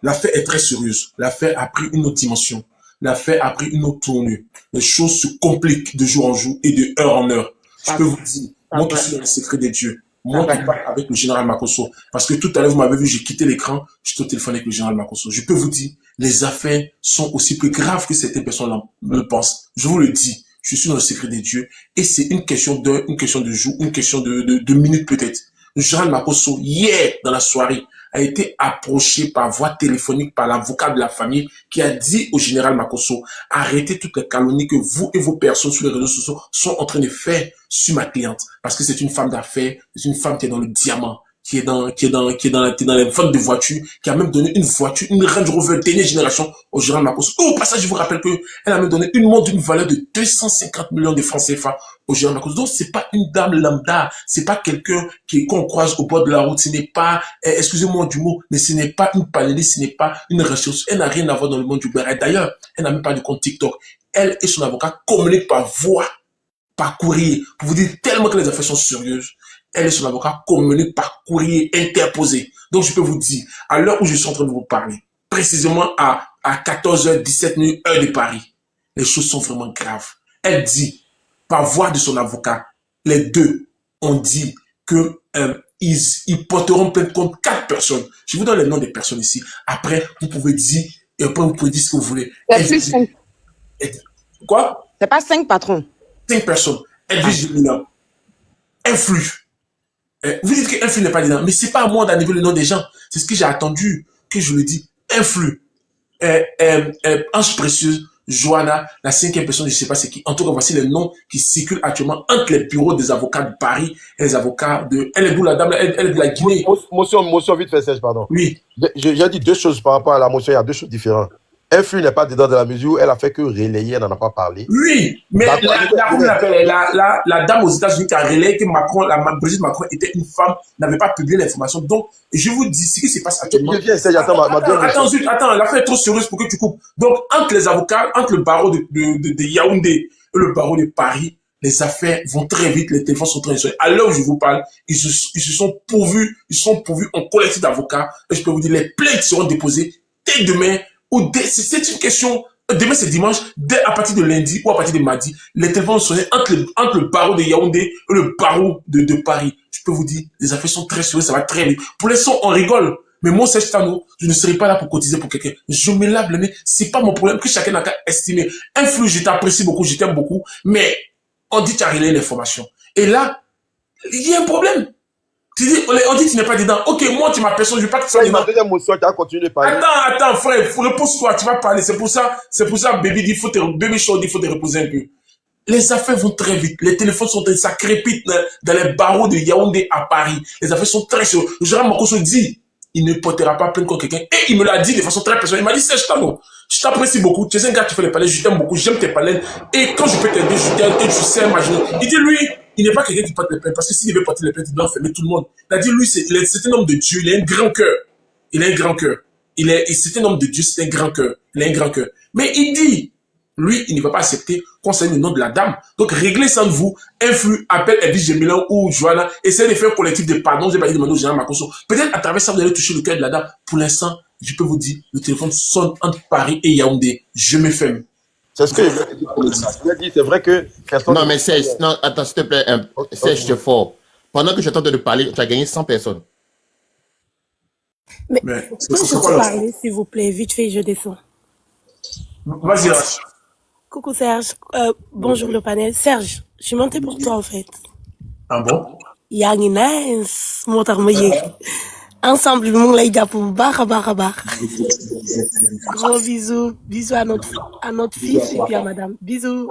l'affaire est très sérieuse. L'affaire a pris une autre dimension. L'affaire a pris une autre tournure. Les choses se compliquent de jour en jour et de heure en heure. Je peux vous dire, moi qui suis dans le secret des dieux, moi qui parle avec le général Makosso, parce que tout à l'heure, vous m'avez vu, j'ai quitté l'écran, j'étais au téléphone avec le général Makosso. Je peux vous dire, les affaires sont aussi plus graves que certaines personnes le pensent. Je vous le dis, je suis dans le secret des dieux et c'est une question d'heure, une question de jour, une question de minutes peut-être. Le général Makosso, hier, dans la soirée, a été approché par voie téléphonique par l'avocat de la famille qui a dit au général Makosso, arrêtez toutes les calomnies que vous et vos personnes sur les réseaux sociaux sont en train de faire sur ma cliente. Parce que c'est une femme d'affaires, c'est une femme qui est dans le diamant, qui est dans les ventes de voitures, qui a même donné une voiture, une Range Rover dernière génération au général Makosso. Au passage, je vous rappelle que elle a même donné une montre d'une valeur de 250 millions de francs CFA au général Makosso. Donc, c'est pas une dame lambda, c'est pas quelqu'un qu'on croise au bord de la route, ce n'est pas, excusez-moi du mot, mais ce n'est pas une panéliste, ce n'est pas une ressource. Elle n'a rien à voir dans le monde du beurre. D'ailleurs, elle n'a même pas de compte TikTok. Elle et son avocat communiquent par voix, par courrier, pour vous dire tellement que les affaires sont sérieuses. Elle et son avocat communiquent par courrier interposé. Donc, je peux vous dire, à l'heure où je suis en train de vous parler, précisément à 14h17 heure de Paris, les choses sont vraiment graves. Elle dit, par voix de son avocat, les deux ont dit que ils porteront plainte contre 4 personnes. Je vous donne les noms des personnes ici. Après, vous pouvez dire, et après, vous pouvez dire ce que vous voulez. Quoi? C'est pas 5 patrons. 5 personnes. Edwige Milan. Influx. Vous dites que Influx n'est pas dedans, mais c'est pas à moi d'anniveler le nom des gens. C'est ce que j'ai attendu que je le dis. Influx. Ange Précieuse. Johanna, la 5e personne, je ne sais pas c'est qui. En tout cas, voici les noms qui circulent actuellement entre les bureaux des avocats de Paris et les avocats de... Elle est d'où la dame? Elle est de la Guinée. Motion vite fait, Serge, pardon. Oui. J'ai dit 2 choses par rapport à la motion. Il y a 2 choses différentes. Influx n'est pas dedans de la mesure où elle a fait que relayer, elle n'en a pas parlé. Oui, mais la dame aux États-Unis qui a relayé que Brigitte Macron était une femme, n'avait pas publié l'information. Donc, je vous dis ce qui se passe actuellement. Attends, l'affaire est trop sérieuse pour que tu coupes. Donc, entre les avocats, entre le barreau de Yaoundé et le barreau de Paris, les affaires vont très vite, les téléphones sont très vite. À l'heure où je vous parle, ils se sont pourvus en collectif d'avocats. Et je peux vous dire, les plaintes seront déposées dès demain. C'est une question, demain c'est dimanche, à partir de lundi ou à partir de mardi, les téléphones sont entre le barreau de Yaoundé et le barreau de Paris. Je peux vous dire, les affaires sont très sérieuses, ça va très vite. Pour l'instant, on rigole. Mais moi, Serge Tano, je ne serai pas là pour cotiser pour quelqu'un. Je me lave le nez, c'est pas mon problème, que chacun n'a qu'à estimer. Influx, je t'apprécie beaucoup, je t'aime beaucoup, mais on dit que tu as relayé l'information. Et là, il y a un problème. On dit que tu n'es pas dedans. Ok, moi, tu m'appelles, je ne veux pas que tu sois dedans. Ma deuxième motion, tu as continué de parler. Attends, frère, repose-toi, tu vas parler. C'est pour ça, baby, il faut te reposer un peu. Les affaires vont très vite. Les téléphones ça crépite dans les barreaux de Yaoundé à Paris. Les affaires sont très sérieuses. Le général Makosso dit, il ne portera pas plainte contre quelqu'un. Et il me l'a dit de façon très personnelle. Il m'a dit, Serge Tano, je t'apprécie beaucoup. Tu es un gars qui fait les palais, je t'aime beaucoup, j'aime tes palais. Et quand je peux t'aider, je t'aide, tu sais, imaginer. Il dit, lui, il n'est pas quelqu'un qui porte les plaintes. Parce que s'il devait porter les plaintes, il doit enfermer tout le monde. Il a dit, lui, c'est un homme de Dieu, il a un grand cœur. Il a un grand cœur. C'est un homme de Dieu, c'est un grand cœur. Il a un grand cœur. Mais il dit, lui, il ne va pas accepter qu'on s'aille le nom de la dame. Donc, réglez ça de vous. Influe, appelle Edwige Milan ou Johanna. Essayez de faire un collectif de pardon. J'ai pas dit de demander au général Makosso. Peut-être à travers ça, vous allez toucher le cœur de la dame. Pour l'instant, je peux vous dire, le téléphone sonne entre Paris et Yaoundé. Je me ferme. C'est ce que je voulais dire pour le ça. Je dit, c'est vrai que... Non, mais Serge, non, attends, s'il te plaît, Serge, tu es fort. Pendant que j'attends de parler, tu as gagné 100 personnes. Mais je peux parler, s'il vous plaît, vite fait, je descends. Vas-y, Rach. Coucou Serge, bonjour le panel. Serge, je suis montée pour toi en fait. Ah bon? Yang nice, ensemble, mon lay pour barre. Gros bisous, bisous à notre fils et puis à madame. Bisous.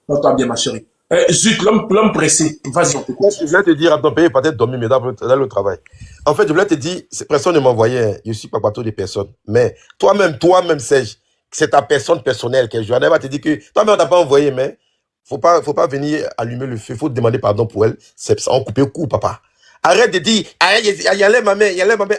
Toi bien ma chérie. Zut, l'homme pressé. Vas-y, on t'écoute. Je voulais te dire à ton pays, peut-être dormir, mais dans le travail. En fait, je voulais te dire, personne ne m'envoyait, je suis pas bateau des personnes. Mais toi-même, Serge, c'est ta personne personnelle que Johanna va te dire que toi-même on t'a pas envoyé, mais faut pas venir allumer le feu, faut te demander pardon pour elle. C'est ça, on coupe le coup, papa. Arrête de dire, il y a ma mère,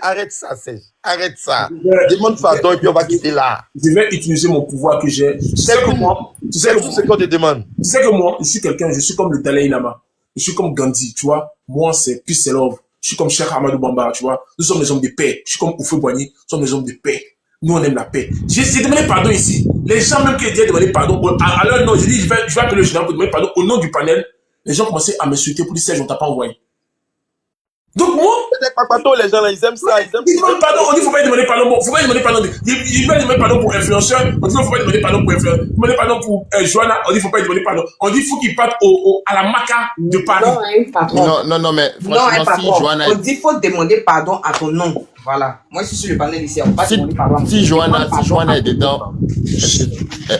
arrête ça, Serge. Arrête ça. Demande pardon et puis on va quitter là. Je vais utiliser mon pouvoir que j'ai. Tu sais que moi, c'est qu'on te demande. Tu sais que moi, je suis comme le Dalai Lama. Je suis comme Gandhi, tu vois. Moi, c'est peace c'est love. Je suis comme Cheikh Ahmadou Bamba, tu vois. Nous sommes des hommes de paix. Je suis comme Oufou Boigny. Nous sommes des hommes de paix. Nous, on aime la paix. J'ai demandé pardon ici. Les gens, même qui ont demandé pardon, à leur nom, j'ai dit, je vais appeler le général pour demander pardon au nom du panel. Les gens commençaient à m'insulter pour dire, Serge, on t'a pas envoyé. Donc, moi. Les gens, là, ils aiment ça. Ils demandent pardon. On dit, faut pas demander pardon. Faut pas demander pardon. Ils veulent demander pardon pour influenceur. On dit, faut pas demander pardon pour influenceur. Demander pardon pour Johanna. On dit, faut pas demander pardon. On dit, faut qu'il parte à la Maca de Paris. Non, mais franchement, si Johanna. On dit, faut demander pardon à ton nom. Voilà. Moi, je suis sur le panel ici. On passe demander pardon. Si Johanna est dedans.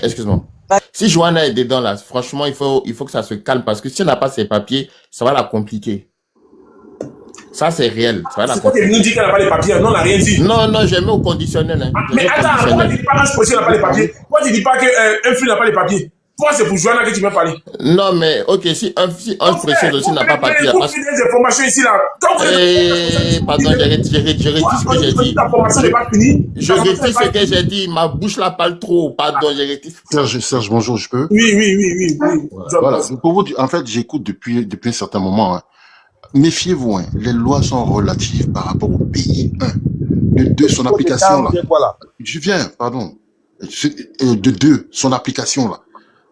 Excuse-moi. Si Johanna est dedans, là, franchement, il faut que ça se calme parce que si elle n'a pas ses papiers, ça va la compliquer. Ça, c'est réel. C'est toi qui nous dit qu'elle n'a pas les papiers. Non, on n'a rien dit. Non, j'ai mis au conditionnel. Hein. Mais attends, pourquoi tu dis pas un n'a pas les papiers? Pourquoi tu dis pas qu'un flux n'a pas les papiers? Pourquoi c'est pour Johanna que tu veux parler? Non, mais ok, si un précieux aussi n'a pas papier. Il y a des informations ici, là. Pardon, je rédis ce que j'ai dit. Je rédis ce que j'ai dit. Ma bouche là parle trop. Pardon, je rédis. Serge, bonjour, je peux? Oui. Voilà, pour vous dire, en fait, j'écoute depuis un certain moment. Hein. Méfiez-vous, hein. Les lois sont relatives par rapport au pays. De deux, son application là. Je viens, pardon. De deux, son application là.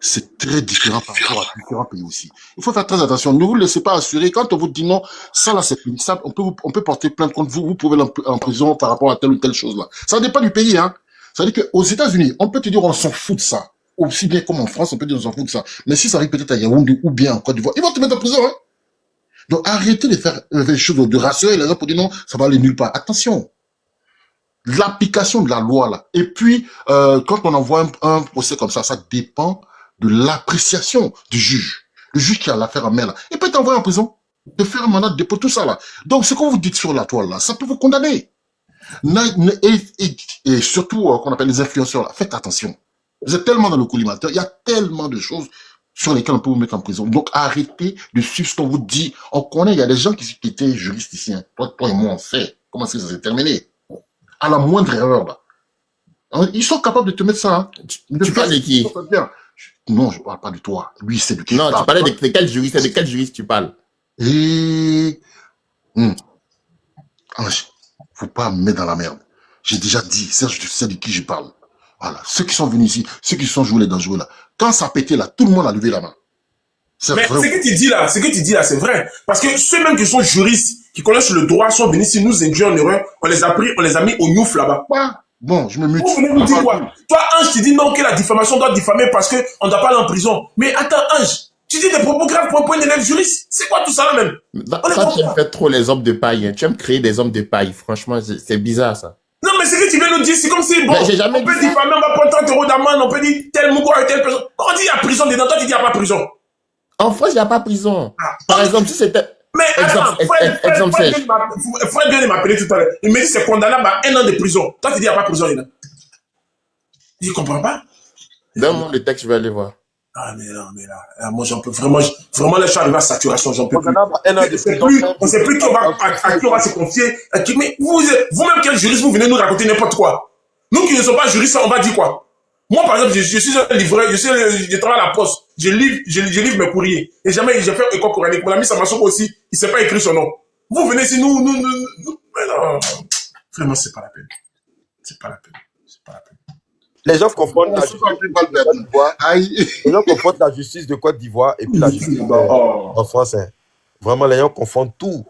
C'est très différent par rapport à différents pays aussi. Il faut faire très attention. Ne vous laissez pas assurer. Quand on vous dit non, ça là c'est punissable. On peut porter plainte contre vous. Vous pouvez aller en prison par rapport à telle ou telle chose là. Ça dépend du pays, hein. Ça veut dire qu'aux États-Unis, on peut te dire on s'en fout de ça. Aussi bien comme en France, on peut dire on s'en fout de ça. Mais si ça arrive peut-être à Yaoundé ou bien en Côte d'Ivoire, ils vont te mettre en prison, hein. Donc arrêtez de faire des choses, de rassurer les gens pour dire non, ça va aller nulle part. Attention, l'application de la loi là. Et puis quand on envoie un procès comme ça dépend de l'appréciation du juge. Le juge qui a l'affaire en main là, il peut t'envoyer en prison, te faire un mandat de dépôt, tout ça là. Donc ce que vous dites sur la toile là, ça peut vous condamner. Et surtout qu'on appelle les influenceurs là, faites attention. Vous êtes tellement dans le collimateur, il y a tellement de choses sur lesquels on peut vous mettre en prison. Donc, arrêtez de suivre ce qu'on vous dit. On connaît, il y a des gens qui étaient juristes ici. Hein. Toi et moi, on sait comment ça s'est terminé. À la moindre erreur, là. Ils sont capables de te mettre ça. Hein. Tu parles de qui? Non, je parle pas de toi. Lui, c'est de qui? Non, tu parlais de quel juriste? De quel juriste tu parles? Ange, faut pas me mettre dans la merde. J'ai déjà dit, Serge, tu sais de qui je parle. Voilà. Ceux qui sont venus ici, ceux qui sont joués les dangereux là. Quand ça a pété là, tout le monde a levé la main. Mais ce que tu dis là, c'est vrai. Parce que ceux même qui sont juristes, qui connaissent le droit, sont venus ici nous induire en erreur. On les a mis au Newf là-bas. Bon, je me mute. Vous venez nous dire quoi? Toi, Ange, tu dis non, que la diffamation doit diffamer parce qu'on ne doit pas aller en prison. Mais attends, Ange, tu dis des propos graves pour un point d'élève juriste. C'est quoi tout ça là même? Ça, tu aimes faire trop les hommes de paille. Hein. Tu aimes créer des hommes de paille. Franchement, c'est bizarre ça. Non, mais c'est que tu viens nous dire, c'est comme si, bon, on peut diffamer, on va prendre 30 € d'amende, on peut dire tel mougo avec telle personne. On dit il y a prison dedans, toi tu dis il n'y a pas prison. En France, il n'y a pas prison. Par exemple, si c'était... Mais attends, Fred vient de m'appeler tout à l'heure. Il me dit c'est condamnable à 1 an de prison. Toi, tu dis il n'y a pas de prison, là. Je ne comprends pas. Donne-moi le texte, je vais aller voir. Ah, mais non, mais là moi, j'en peux vraiment, là, je suis arrivé à saturation, j'en peux plus. On ne sait plus à qui on va se confier. Mais vous-même, quel juriste, vous venez nous raconter n'importe quoi. Nous qui ne sommes pas juristes, on va dire quoi? Moi, par exemple, je suis un livreur, je travaille à la poste, je livre mes courriers. Et jamais j'ai fait école coranique. Mon ami Samassoko aussi, il ne sait pas écrire son nom. Vous venez ici, nous, mais non, vraiment, c'est pas la peine. C'est pas la peine. C'est pas la peine. Les gens confondent la justice de Côte d'Ivoire. Les gens confondent la justice de Côte d'Ivoire et puis la justice en France. Hein. Vraiment, les gens confondent tout.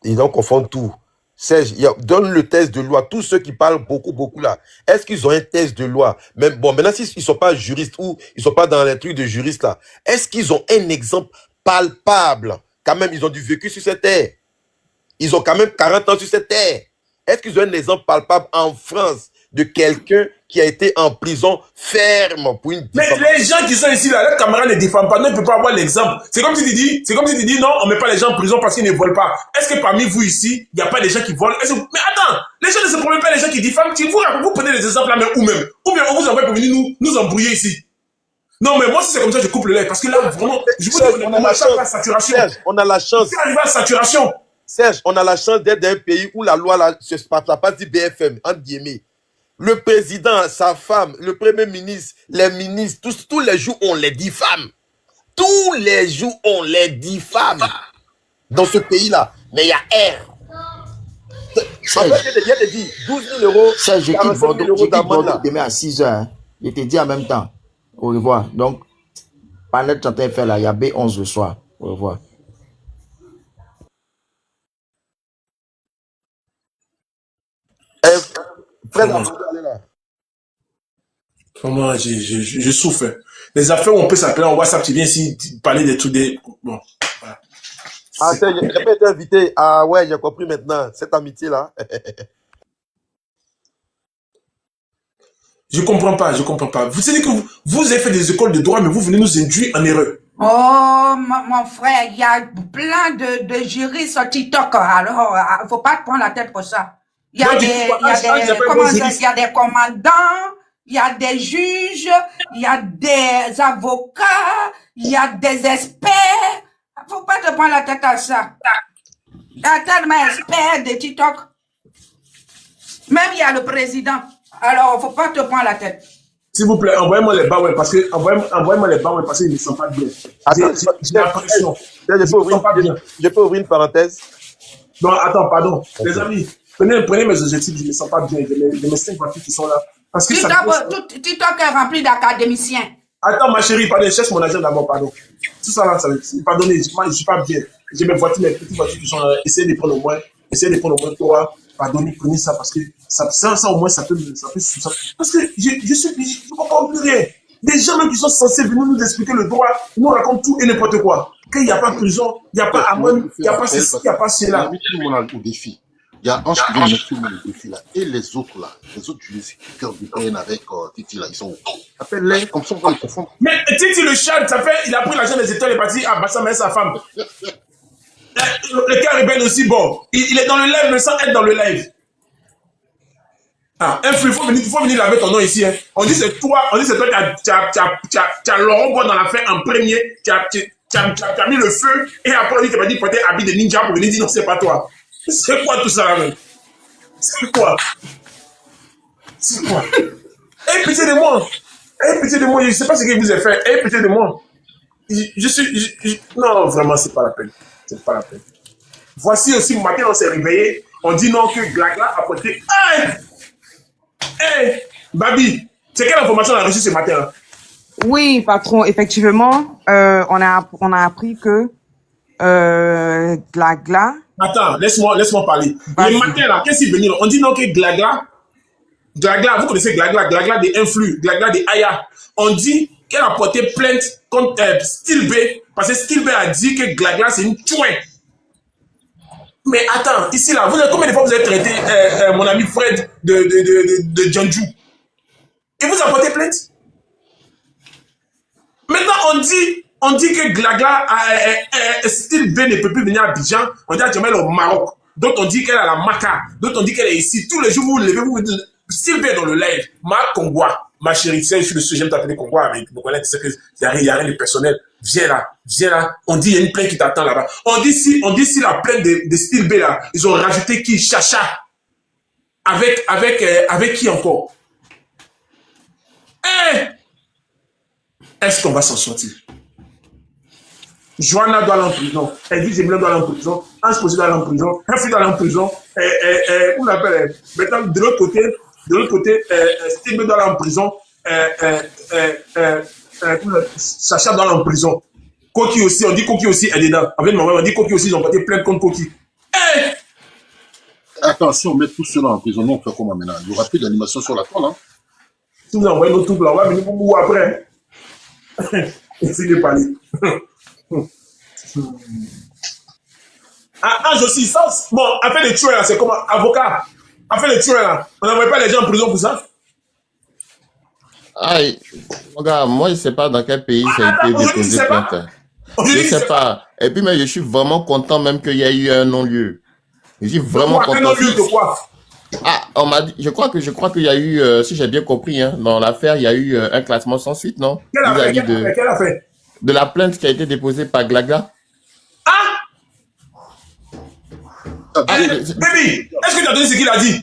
Ils confondent tout. Serge, donne le test de loi. Tous ceux qui parlent beaucoup là, est-ce qu'ils ont un test de loi? Même bon, maintenant, s'ils ne sont pas juristes ou ils ne sont pas dans les trucs de juristes là, est-ce qu'ils ont un exemple palpable? Quand même, ils ont du vécu sur cette terre. Ils ont quand même 40 ans sur cette terre. Est-ce qu'ils ont un exemple palpable en France de quelqu'un qui a été en prison ferme pour une diffamation? Mais les gens qui sont ici, là, leurs camarades ne diffament pas, ne peuvent pas avoir l'exemple. C'est comme si tu dis, non, on ne met pas les gens en prison parce qu'ils ne volent pas. Est-ce que parmi vous ici, il n'y a pas des gens qui volent? Mais attends, les gens ne se promènent pas, les gens qui diffament. Vous prenez des exemples là, mais ou bien on vous envoie pour venir nous embrouiller ici. Non, mais moi, si c'est comme ça, je coupe le lait. Parce que là, vraiment, je vous dis, on a la chance. Saturation. Serge, on a la chance. C'est arrivé à saturation. Serge, on a la chance d'être dans un pays où la loi, là, la partie BFM, entre guillemets. Le président, sa femme, le premier ministre, les ministres, tous les jours, on les diffame. Tous les jours, on les diffame. Dans ce pays-là. Mais il y a R. En fait, il y a dit 12 000 euros. Serge, je quitte Bordeaux demain à 6 h. Hein. Je te dis en même temps. Au revoir. Donc, pendant que tu es en train de faire là, il y a B11 le soir. Au revoir. Vraiment, je souffre. Les affaires où on peut s'appeler en WhatsApp, tu viens ici parler des trucs des... Bon, voilà. Ah, j'ai pas été invité. Ah ouais, j'ai compris maintenant. Cette amitié-là. Je comprends pas. Vous savez que vous avez fait des écoles de droit, mais vous venez nous induire en erreur. Oh, mon frère, il y a plein de juristes sur TikTok. Alors, faut pas te prendre la tête pour ça. Il y a des commandants, il y a des juges, il y a des avocats, il y a des experts. Faut pas te prendre la tête à ça. Il y a tellement d'experts de TikTok. Même il y a le président. Alors, faut pas te prendre la tête. S'il vous plaît, envoyez-moi les bas, parce que envoyez-moi les bas, parce qu'ils ne sont pas bien. J'ai l'impression. Je peux ouvrir une parenthèse? Non, attends, pardon. Les amis, prenez mes objectifs, je ne me sens pas bien. J'ai mes 5 parties qui sont là. Parce que TikTok est rempli d'académiciens. Attends, ma chérie, pardon, cherche mon agent d'abord, pardon. Tout ça là, pardonnez, moi, je ne suis pas bien. J'ai mes petites voitures qui sont là. Essayez de prendre au moins 3. Pardonnez, prenez ça parce que ça au moins, ça peut. Parce que je ne comprends plus rien. Des gens même qui sont censés venir nous expliquer le droit, ils nous racontent tout et n'importe quoi. Qu'il n'y a pas de prison, il n'y a pas amende, il n'y a pas ceci, il n'y a pas cela. Tout le monde au défi. Il y a Ange qui vient de mettre tout le monde au défi là. Et les autres là, les autres juristes qui cœur du peine avec Titi là, ils sont où? Appelle-les, comme ça on va les confondre. Mais Titi le chat, il a pris l'argent des étoiles et est parti à Bassam et sa femme. Le cas rebelle aussi, bon. Il est dans le live, mais sans être dans le live. Ah, il faut venir laver ton nom ici. Hein. On dit c'est toi qui as Laurent Bois dans l'affaire en premier, tu as mis le feu, et après on dit que tu as dit porter habit de ninja pour venir dire non, c'est pas toi. C'est quoi tout ça là même? C'est quoi? Ayez pitié de moi. Je ne sais pas ce que vous avez fait. Ayez pitié de moi. Non, vraiment, c'est pas la peine. C'est pas la peine. Voici aussi, matin, on s'est réveillé. On dit non que Glagla a porté. Babi, c'est quelle information on a reçue ce matin? Oui, patron, effectivement, on a appris que Glagla. Attends, laisse-moi parler. Le matin, là, qu'est-ce qui est venu? On dit non que Glagla, vous connaissez Glagla des Influx, Glagla des Aya. On dit qu'elle a porté plainte contre Style B, parce que Style B a dit que Glagla, c'est une chouin. Mais attends, ici, là, combien de fois vous avez traité mon ami Fred de Djanju? Et vous avez porté plainte? Maintenant, on dit On dit que Glagla, style B ne peut plus venir à Abidjan. On dit à Djamel au Maroc. D'autres on dit qu'elle est à la Maca. D'autres on dit qu'elle est ici. Tous les jours, vous vous levez, vous dites, style B dans le live. Ma Congois, ma chérie, tu sais, je suis le sujet, j'aime t'appeler Congois, avec mon collègue, tu sais qu'il n'y a rien de personnel. Viens là. On dit, il y a une plainte qui t'attend là-bas. On dit si la plainte de style B là, ils ont rajouté qui? Chacha. Avec qui encore? Est-ce qu'on va s'en sortir? Joanna doit aller en prison. Edwige Jemila doit aller en prison. Ange Posé doit aller en prison. Rafi doit aller en prison. On l'appelle. Maintenant, de l'autre côté, Steve doit aller en prison. Sacha doit aller en prison. Koki aussi, on dit Koki aussi est dedans. Avec maman, on dit Koki aussi, ils ont porté plainte contre Koki. Attention, mettre tout cela en prison, on fait comment maintenant? Il n'y aura plus d'animation sur la toile, hein? Si vous envoyez nos troupes là, on va venir pour vous après. Essayez de parler. Ange aussi, ça, bon, affaire de tuer là, c'est comment? Avocat, affaire de tuer là, on n'envoie pas les gens en prison pour ça? Aïe, regarde, moi je ne sais pas dans quel pays ça a été déposé plainte. Je ne sais pas. Et puis, mais je suis vraiment content même qu'il y ait eu un non-lieu. Je suis vraiment content. Un non-lieu de quoi? Ah, on m'a dit, je crois qu'il y a eu, si j'ai bien compris, hein, dans l'affaire, il y a eu un classement sans suite, non? Quelle affaire? De la plainte qui a été déposée par Glagla. Baby, est-ce que tu as entendu ce qu'il a dit?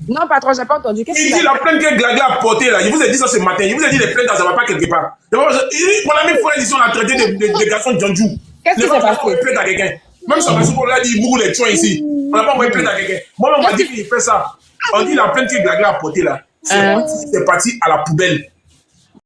Non, patron, j'ai pas entendu. Il dit la plainte que Glagla a portée là. Il vous a dit ça ce matin. Il vous a dit les plaintes, ça ne va pas quelque part. Mon ami frère, ils sont à traiter des garçons de Djandjou. Qu'est-ce qui s'est passé? Plainte à quelqu'un. Même ça, parce qu'on l'a dit, il mourut les tueurs ici. On n'a pas envoyé plainte à quelqu'un. Moi, on m'a dit qu'il fait ça. On dit la plainte que Glagla a portée là. C'est parti à la poubelle.